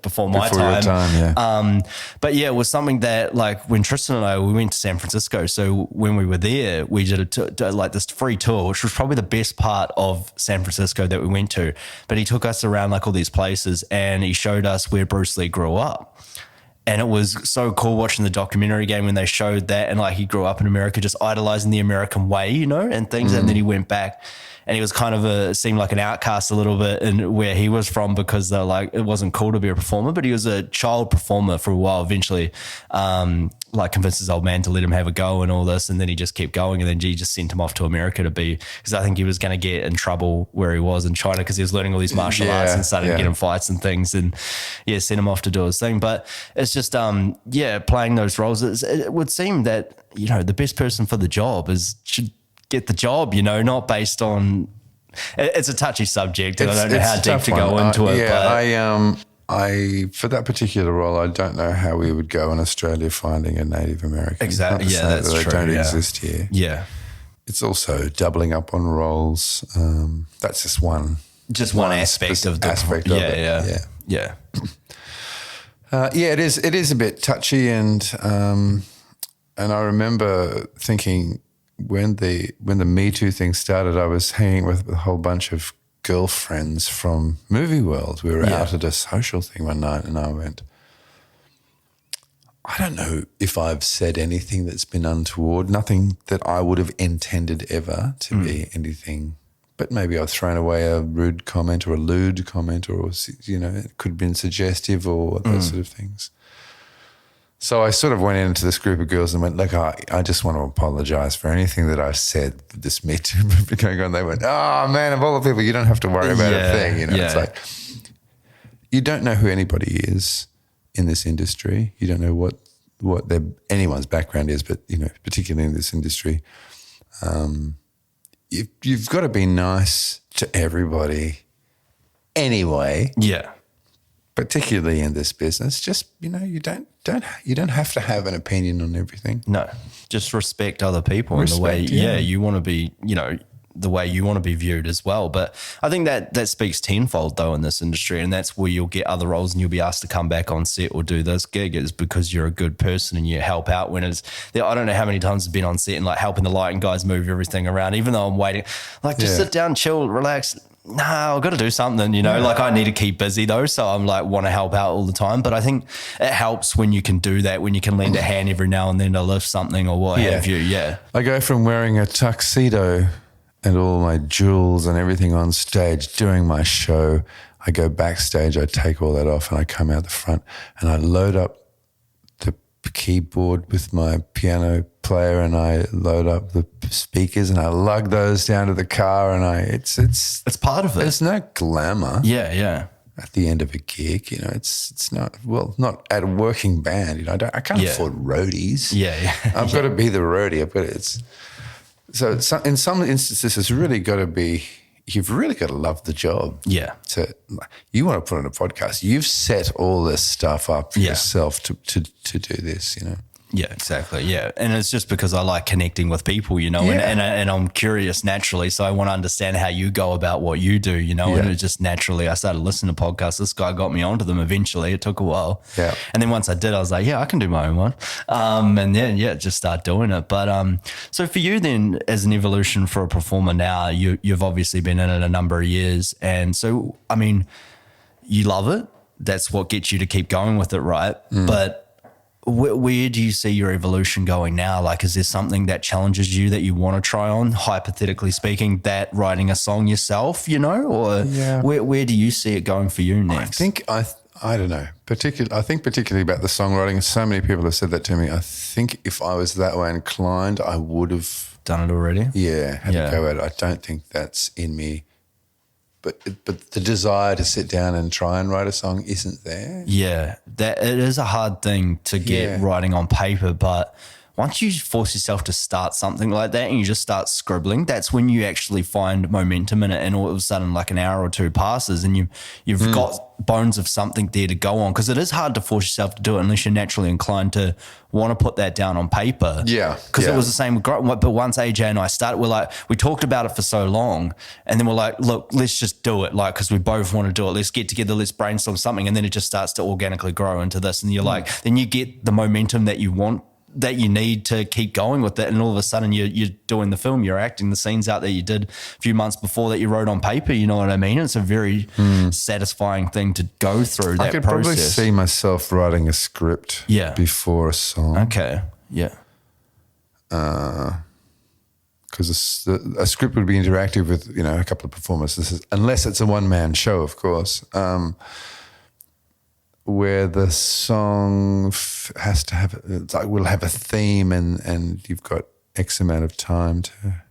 before my time. But yeah, it was something that like when Tristan and I, we went to San Francisco. So when we were there, we did like this free tour, which was probably the best part of San Francisco that we went to. But he took us around like all these places and he showed us where Bruce Lee grew up. And it was so cool watching the documentary again when they showed that. And like he grew up in America, just idolizing the American way, and things. And then he went back and he was kind of seemed like an outcast a little bit in where he was from, because they're like, it wasn't cool to be a performer, but he was a child performer for a while. Eventually, like convinced his old man to let him have a go and all this, and then he just kept going, and then G just sent him off to America to be, because I think he was going to get in trouble where he was in China, because he was learning all these martial arts and started getting fights and things, and sent him off to do his thing. But it's just playing those roles, it would seem that, you know, the best person for the job should get the job, you know, not based on, it's a touchy subject, and I don't know how deep to go into it. But I for that particular role, I don't know how we would go in Australia finding a Native American. Exactly. Yeah, that's true. They don't exist here. Yeah. It's also doubling up on roles. That's just one aspect of it. Yeah. It is a bit touchy, and I remember thinking when the Me Too thing started, I was hanging with a whole bunch of girlfriends from movie world. We were out at a social thing one night, and I went, I don't know if I've said anything that's been untoward, nothing that I would have intended ever to be anything, but maybe I've thrown away a rude comment or a lewd comment, or, you know, it could have been suggestive or those sort of things. So I sort of went into this group of girls and went, look, I just want to apologise for anything that I said, this Me Too movement going on. They went, oh, man, of all the people, you don't have to worry about a thing. You know, it's like, you don't know who anybody is in this industry. You don't know what anyone's background is, but, you know, particularly in this industry, you've got to be nice to everybody anyway. Yeah. Particularly in this business, just, you know, you don't have to have an opinion on everything. No, just respect other people in the way, you want to be, you know, the way you want to be viewed as well. But I think that speaks tenfold though in this industry, and that's where you'll get other roles and you'll be asked to come back on set or do this gig, is because you're a good person and you help out when it's there. I don't know how many times I've been on set and like helping the lighting guys move everything around, even though I'm waiting, like just sit down, chill, relax. No, I've got to do something, you know, like I need to keep busy though. So I'm like, want to help out all the time. But I think it helps when you can do that, when you can lend a hand every now and then to lift something or what have you. Yeah. I go from wearing a tuxedo and all my jewels and everything on stage doing my show. I go backstage, I take all that off and I come out the front and I load up the keyboard with my piano player and I load up the speakers and I lug those down to the car and it's part of it. There's no glamour. Yeah. At the end of a gig, you know, it's not, well, not at a working band, you know, I can't afford roadies. Yeah. I've got to be the roadie, but so in some instances it's really got to be, you've really got to love the job. Yeah. You want to put on a podcast, you've set all this stuff up for yourself to do this, you know. Yeah, exactly. Yeah. And it's just because I like connecting with people, you know, and I'm curious naturally. So I want to understand how you go about what you do, you know, and it just naturally, I started listening to podcasts. This guy got me onto them eventually. It took a while. Yeah. And then once I did, I was like, I can do my own one. And then, just start doing it. But so for you then, as an evolution for a performer now, you've obviously been in it a number of years. And so, I mean, you love it. That's what gets you to keep going with it, right? But where do you see your evolution going now? Like, is there something that challenges you that you want to try on, hypothetically speaking, that writing a song yourself, you know, or where do you see it going for you next? I don't know. I think particularly about the songwriting, so many people have said that to me. I think if I was that way inclined, I would have done it already. Yeah, had to go at it. I don't think that's in me. But the desire to sit down and try and write a song isn't there. Yeah, that it is a hard thing to get writing on paper, but once you force yourself to start something like that and you just start scribbling, that's when you actually find momentum in it, and all of a sudden like an hour or two passes and you've got bones of something there to go on, because it is hard to force yourself to do it unless you're naturally inclined to want to put that down on paper. Yeah. Because it was the same, but once AJ and I started, we talked about it for so long, and then we're like, look, let's just do it, like, because we both want to do it. Let's get together, let's brainstorm something, and then it just starts to organically grow into this, and you're like, then you get the momentum that you want, that you need to keep going with it, and all of a sudden you're doing the film, you're acting the scenes out that you did a few months before that you wrote on paper, you know what I mean? It's a very satisfying thing to go through, that process. I could probably see myself writing a script before a song. Okay, yeah. Because because a script would be interactive with, you know, a couple of performances, unless it's a one-man show, of course, where the song has to have, it's like we'll have a theme and you've got X amount of time for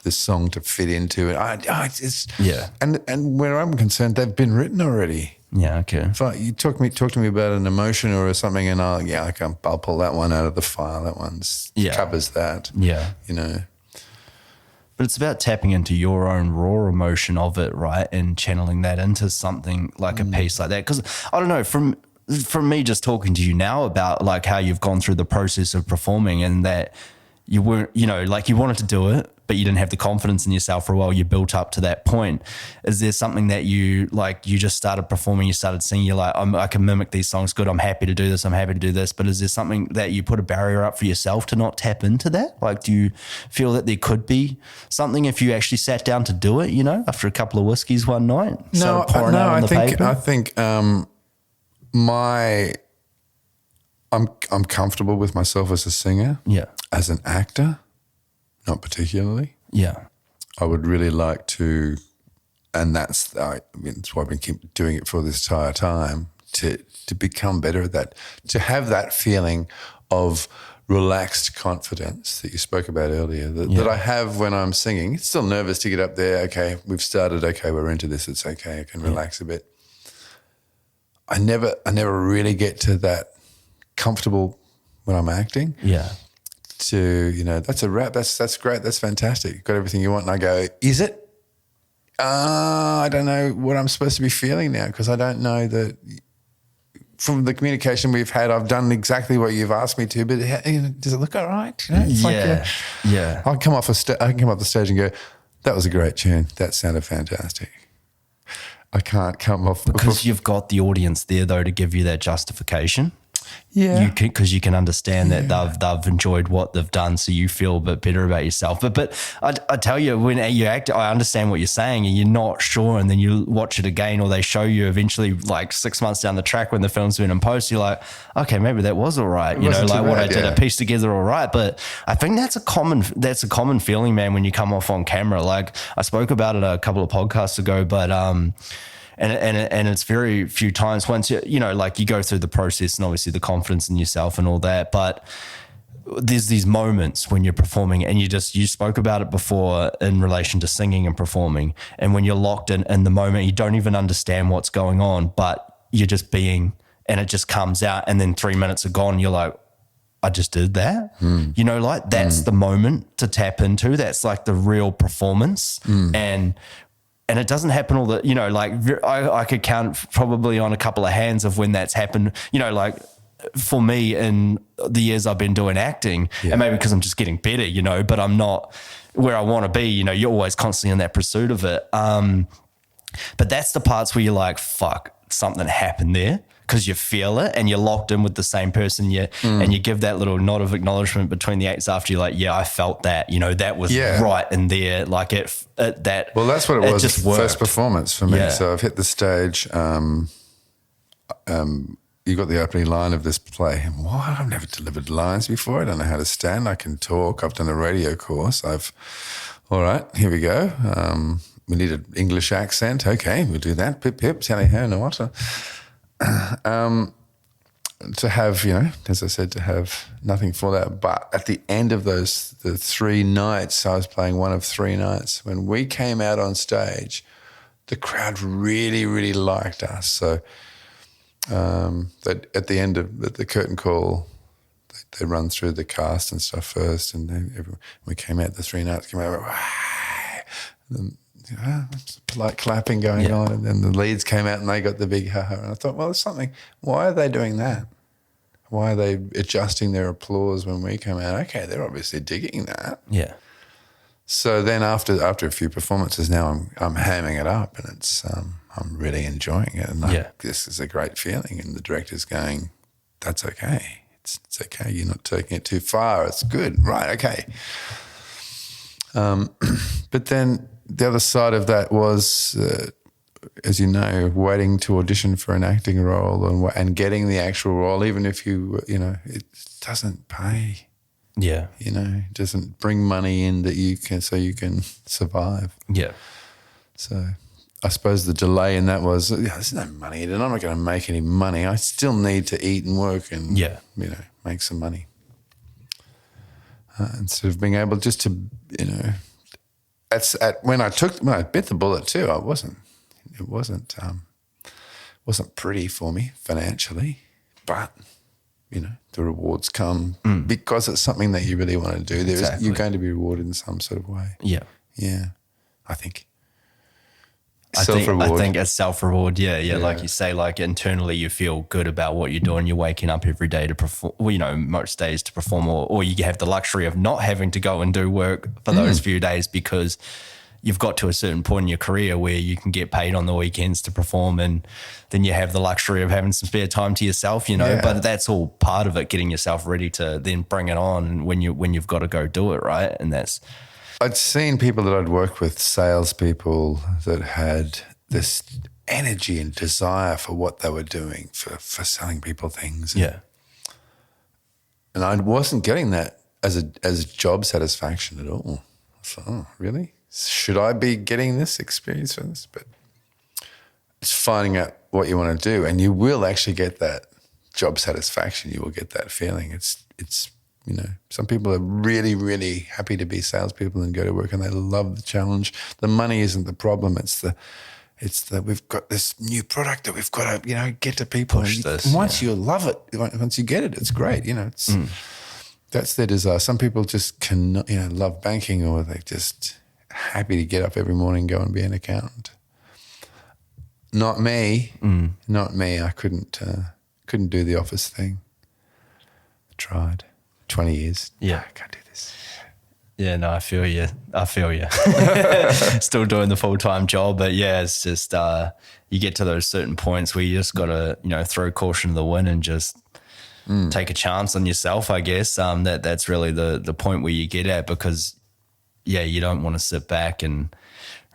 the song to fit into it. And where I'm concerned, they've been written already. Yeah, okay. If you talk to me about an emotion or something, and I'll pull that one out of the file. That one's covers that. Yeah, you know. But it's about tapping into your own raw emotion of it, right, and channeling that into something like a piece like that. Because I don't know, from me just talking to you now about like how you've gone through the process of performing, and that you weren't, you know, like you wanted to do it, but you didn't have the confidence in yourself for a while. You built up to that point. Is there something that you just started performing, you started singing, you're like, I can mimic these songs good. I'm happy to do this. I'm happy to do this. But is there something that you put a barrier up for yourself to not tap into that? Like, do you feel that there could be something if you actually sat down to do it, you know, after a couple of whiskeys one night? I think I'm comfortable with myself as a singer. Yeah. As an actor, not particularly. Yeah. I would really like to, and that's why I've been keep doing it for this entire time, to become better at that, to have that feeling of relaxed confidence that you spoke about earlier, that I have when I'm singing. It's still nervous to get up there. Okay, we've started. Okay, we're into this. It's okay. I can relax a bit. I never really get to that comfortable when I'm acting. Yeah. To, you know, that's a wrap. That's great. That's fantastic. You've got everything you want. And I go, is it? I don't know what I'm supposed to be feeling now, because I don't know that from the communication we've had, I've done exactly what you've asked me to, but you know, does it look all right? You know, it's yeah. I can come off the stage and go, that was a great tune. That sounded fantastic. I can't come off. Because you've got the audience there though to give you that justification. Yeah, because you can understand that they've enjoyed what they've done, so you feel a bit better about yourself. But I tell you, when you act, I understand what you're saying, and you're not sure, and then you watch it again, or they show you eventually, like 6 months down the track when the film's been in post, you're like, okay, maybe that was all right. You know, like what I did, I pieced together all right. But I think that's a common feeling, man, when you come off on camera. Like I spoke about it a couple of podcasts ago, but And it's very few times once you know, like you go through the process and obviously the confidence in yourself and all that, but there's these moments when you're performing, and you spoke about it before in relation to singing and performing, and when you're locked in the moment, you don't even understand what's going on, but you're just being, and it just comes out, and then 3 minutes are gone, you're like, I just did that. You know, like that's the moment to tap into. That's like the real performance. And it doesn't happen all the, you know, like I could count probably on a couple of hands of when that's happened, you know, like for me in the years I've been doing acting, and maybe because I'm just getting better, you know, but I'm not where I want to be, you know, you're always constantly in that pursuit of it. But that's the parts where you're like, fuck, something happened there, because you feel it and you're locked in with the same person, and you give that little nod of acknowledgement between the acts after, you're like, yeah, I felt that, you know, that was right in there, like that. Well, that's what it was. Just first performance for me. So I've hit the stage. You got the opening line of this play. What? I've never delivered lines before. I don't know how to stand. I can talk. I've done a radio course. All right, here we go. We need an English accent. Okay, we'll do that. Pip, pip, tally ho, no what. To have, you know, as I said, to have nothing for that. But at the end of the 3 nights, I was playing one of 3 nights. When we came out on stage, the crowd really, really liked us. So that at the end of the curtain call, they run through the cast and stuff first, and we came out, the 3 nights came out, and polite clapping going on, and then the leads came out and they got the big ha-ha. And I thought, well, there's something. Why are they doing that? Why are they adjusting their applause when we come out? Okay, they're obviously digging that. Yeah. So then after a few performances, now I'm hamming it up, and it's I'm really enjoying it, and this is a great feeling. And the director's going, "That's okay. It's okay. You're not taking it too far. It's good, right? Okay." But then the other side of that was, as you know, waiting to audition for an acting role and getting the actual role, even if you know, it doesn't pay. Yeah. You know, it doesn't bring money in that you can survive. Yeah. So I suppose the delay in that was, there's no money in it. I'm not going to make any money. I still need to eat and work and, you know, make some money. Instead of being able just to, you know, when I bit the bullet too, it wasn't pretty for me financially, but, you know, the rewards come because it's something that you really want to do. You're going to be rewarded in some sort of way. Yeah. Yeah, I think. I think it's self-reward. Yeah. Like you say, like internally you feel good about what you're doing. You're waking up every day to perform, you know, most days to perform, or you have the luxury of not having to go and do work for those few days because you've got to a certain point in your career where you can get paid on the weekends to perform, and then you have the luxury of having some spare time to yourself, you know. Yeah. But that's all part of it, getting yourself ready to then bring it on when you've got to go do it, right? And I'd seen people that I'd worked with, salespeople that had this energy and desire for what they were doing, for selling people things. And I wasn't getting that as job satisfaction at all. So, oh, really? Should I be getting this experience from this? But it's finding out what you want to do, and you will actually get that job satisfaction. You will get that feeling. It's you know, some people are really, really happy to be salespeople and go to work, and they love the challenge. The money isn't the problem. It's the we've got this new product that we've got to, you know, get to people. Push this. Once you love it, once you get it, it's great. You know, that's their desire. Some people just cannot, you know, love banking, or they're just happy to get up every morning and go and be an accountant. Not me. Not me. I couldn't do the office thing. I tried. 20 years. Yeah. I can't do this. Yeah, no, I feel you. Still doing the full-time job, but yeah, it's just you get to those certain points where you just got to, you know, throw caution to the wind and just take a chance on yourself, I guess. That's really the point where you get at, because, yeah, you don't want to sit back and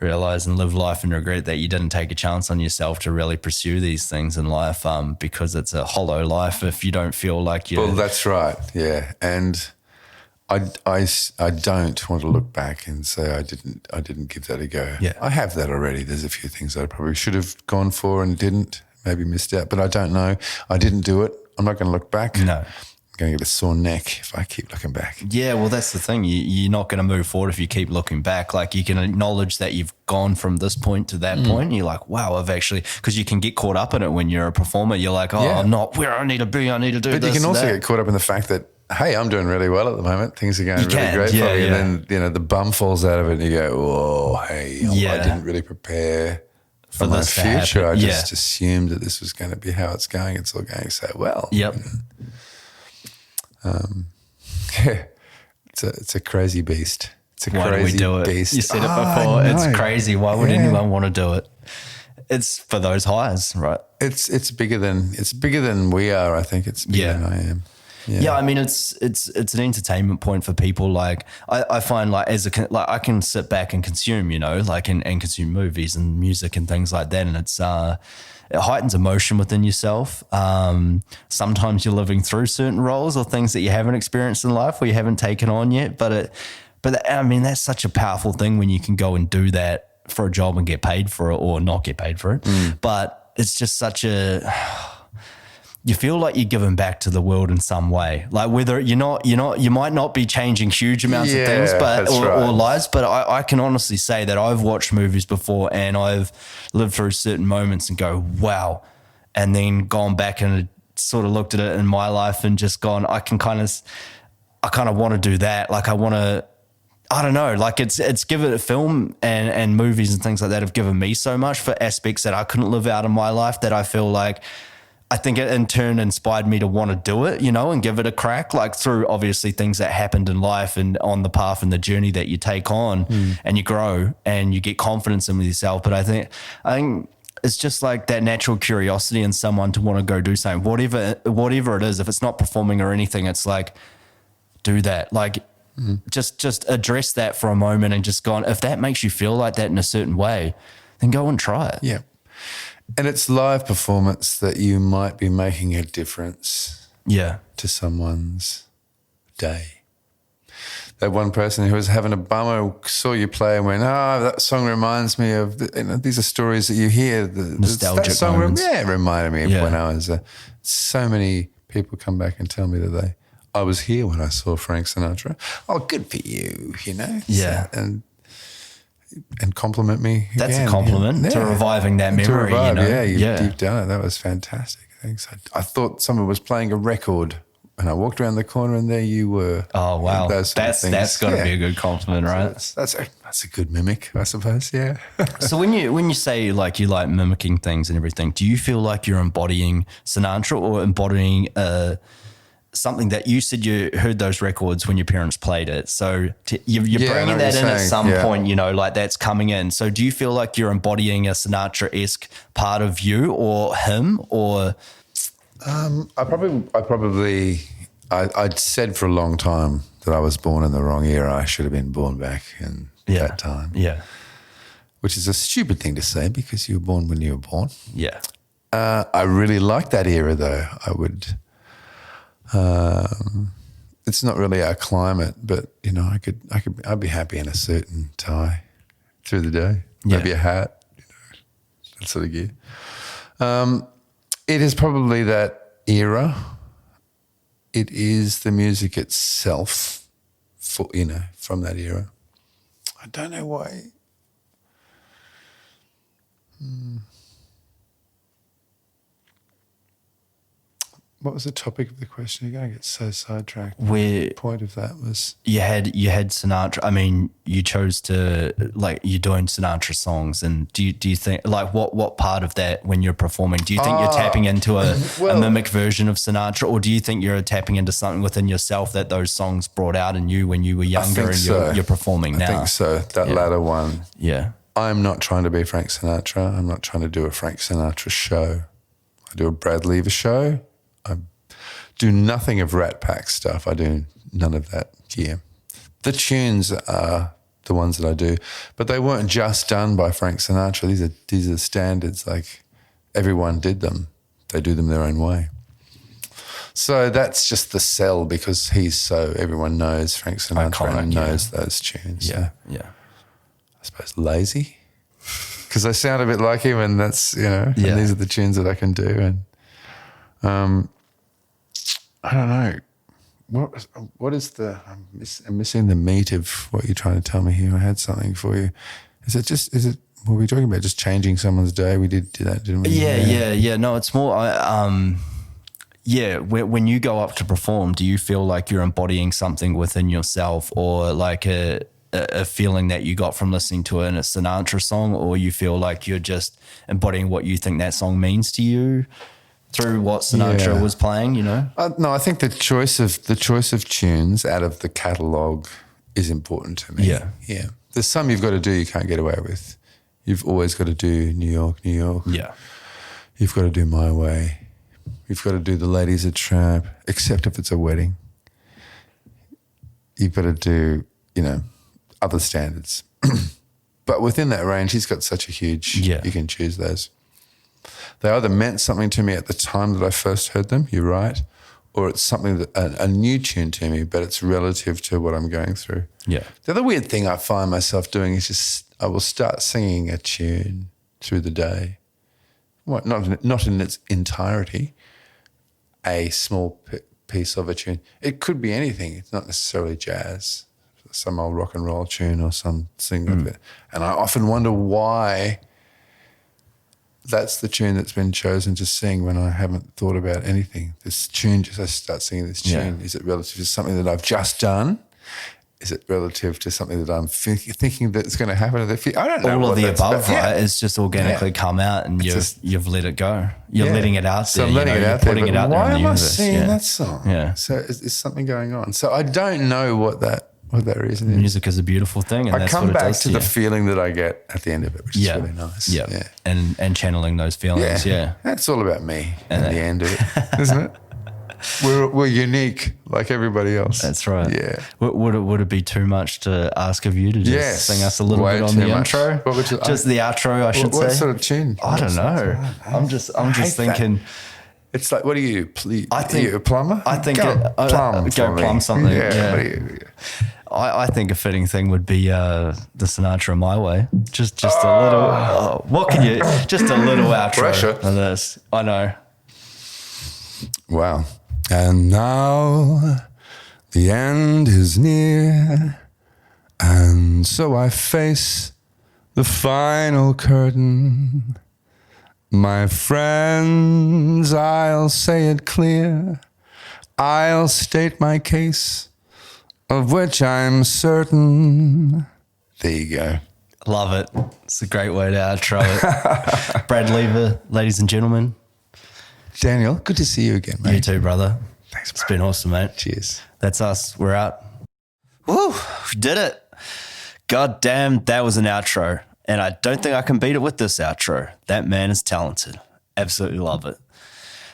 realize and live life and regret that you didn't take a chance on yourself to really pursue these things in life, because it's a hollow life if you don't feel like you're... Well, that's right, yeah. And I don't want to look back and say I didn't give that a go. Yeah. I have that already. There's a few things I probably should have gone for and didn't, maybe missed out, but I don't know. I didn't do it. I'm not going to look back. No. I'm going to get a sore neck if I keep looking back. Yeah, well, that's the thing. You're not going to move forward if you keep looking back. Like, you can acknowledge that you've gone from this point to that point. And you're like, wow, I've actually, because you can get caught up in it when you're a performer. You're like, I'm not where I need to be. I need to do this. But you can also get caught up in the fact that, hey, I'm doing really well at the moment. Things are going really great for me. And then, you know, the bum falls out of it and you go, oh, hey, I didn't really prepare for my future. I just assumed that this was going to be how it's going. It's all going so well. Yep. You know? It's a crazy beast. It's a Why crazy do we do it? beast. You said it before. It's crazy. Why would anyone want to do it? It's for those highs, right? It's bigger than we are. I think it's bigger than I am. Yeah, I mean, it's an entertainment point for people. Like, I find like I can sit back and consume, you know, like and consume movies and music and things like that, and it heightens emotion within yourself. Sometimes you're living through certain roles or things that you haven't experienced in life or you haven't taken on yet. But I mean, that's such a powerful thing when you can go and do that for a job and get paid for it, or not get paid for it. But it's just such you feel like you're giving back to the world in some way. Like, whether you might not be changing huge amounts of things, or lives, but I can honestly say that I've watched movies before and I've lived through certain moments and go, wow. And then gone back and sort of looked at it in my life and just gone, I kind of want to do that. Like, I don't know, like it's given film and movies and things like that have given me so much for aspects that I couldn't live out in my life, that I feel like I think it in turn inspired me to want to do it, you know, and give it a crack, like through obviously things that happened in life and on the path and the journey that you take on and you grow and you get confidence in yourself. But I think it's just like that natural curiosity in someone to want to go do something, whatever it is. If it's not performing or anything, it's like, do that. Like, just address that for a moment and just go on. If that makes you feel like that in a certain way, then go and try it. Yeah. And it's live performance that you might be making a difference to someone's day. that one person who was having a bummer saw you play and went, that song reminds me of, these are stories that you hear. Nostalgic that song moments. it reminded me of when I was, so many people come back and tell me that I was here when I saw Frank Sinatra. Oh, good for you, you know? Yeah. So, and compliment me That's again. a compliment to reviving that memory, you know? You've done it. That was fantastic. Thanks. I thought someone was playing a record and I walked around the corner and there you were. Oh, wow. That's got to be a good compliment, right? That's a good mimic, I suppose, yeah. So when you say like you like mimicking things and everything, do you feel like you're embodying Sinatra or embodying something that you said you heard those records when your parents played it? So you're bringing that in at some point, you know, like that's coming in. So do you feel like you're embodying a Sinatra-esque part of you or him or... I'd said for a long time that I was born in the wrong era. I should have been born back in that time. Yeah. Which is a stupid thing to say because you were born when you were born. Yeah. I really like that era though. I would, it's not really our climate, but you know, I'd be happy in a suit and tie through the day. Maybe a hat, you know, that sort of gear. It is probably that era. It is the music itself, from that era. I don't know why. What was the topic of the question again? I get so sidetracked. The point of that was you had Sinatra. I mean, you chose to you're doing Sinatra songs, and do you think like what part of that when you're performing? Do you think you're tapping into a mimic version of Sinatra, or do you think you're tapping into something within yourself that those songs brought out in you when you were younger and you're performing now? I think so. That latter one. Yeah. I'm not trying to be Frank Sinatra. I'm not trying to do a Frank Sinatra show. I do a Brad Lever show. I do nothing of Rat Pack stuff. I do none of that gear. The tunes are the ones that I do, but they weren't just done by Frank Sinatra. These are standards. Like everyone did them. They do them their own way. So that's just the sell because everyone knows Frank Sinatra and knows those tunes. Yeah, so, I suppose lazy because I sound a bit like him, and that's and these are the tunes that I can do. And I don't know what is the I'm missing the meat of what you're trying to tell me here. I had something for you. What were we talking about? Just changing someone's day? We did that, didn't we? Yeah. No, it's more. When you go up to perform, do you feel like you're embodying something within yourself, or like a feeling that you got from listening to a Sinatra song, or you feel like you're just embodying what you think that song means to you through what Sinatra was playing? You know? No, I think the choice of tunes out of the catalogue is important to me. Yeah. There's some you've got to do you can't get away with. You've always got to do New York, New York. Yeah. You've got to do My Way. You've got to do The Lady's a Tramp, except if it's a wedding. You've got to do, other standards. But within that range, he's got such a huge, you can choose those. They either meant something to me at the time that I first heard them, you're right, or it's something that a new tune to me, but it's relative to what I'm going through. Yeah. The other weird thing I find myself doing is just I will start singing a tune through the day. Well, not in its entirety, a small piece of a tune. It could be anything. It's not necessarily jazz, some old rock and roll tune or something like that. And I often wonder why that's the tune that's been chosen to sing when I haven't thought about anything. This tune, just I start singing this tune. Yeah. Is it relative to something that I've just done? Is it relative to something that I'm thinking that's going to happen in the future? I don't know. All of the above, right? It's just organically come out and you've let it go. You're letting it out there. So I'm letting it out there. Putting it out there. Why am I singing that song? Yeah. So is something going on? So I don't know what that reason is. Music is a beautiful thing. And I come back to the feeling that I get at the end of it, which is really nice. Yeah. And channeling those feelings. Yeah. That's all about me at the end of it, isn't it? We're unique like everybody else. That's right. Yeah. Would it be too much to ask of you to just sing us a little bit on the intro? What would you, just the outro, I should say. What sort of tune? I don't know. I'm just thinking. That. It's like, what are you? I think are you a plumber? I think go plumb something. Yeah. I think a fitting thing would be the Sinatra My Way. Just a little. What can you? Just a little outro Pressure. of this. I know. Wow. And now the end is near, and so I face the final curtain. My friends, I'll say it clear. I'll state my case, of which I'm certain. There you go. Love it. It's a great way to outro it. Brad Lever, ladies and gentlemen. Daniel, good to see you again, mate. You too, brother. Thanks, bro. It's been awesome, mate. Cheers. That's us. We're out. Woo! We did it. God damn, that was an outro. And I don't think I can beat it with this outro. That man is talented. Absolutely love it.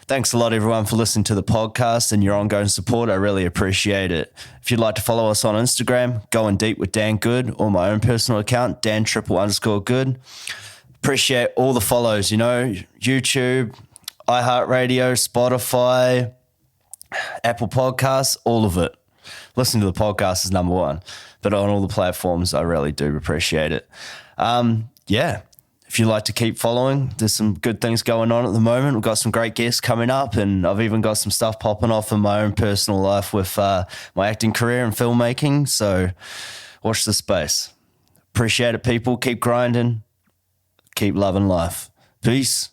Thanks a lot, everyone, for listening to the podcast and your ongoing support. I really appreciate it. If you'd like to follow us on Instagram, Going Deep with Dan Good, or my own personal account, Dan_Good. Appreciate all the follows, YouTube, iHeartRadio, Spotify, Apple Podcasts, all of it. Listening to the podcast is number one, but on all the platforms, I really do appreciate it. If you'd like to keep following, there's some good things going on at the moment. We've got some great guests coming up, and I've even got some stuff popping off in my own personal life with my acting career and filmmaking. So watch the space. Appreciate it, people. Keep grinding. Keep loving life. Peace.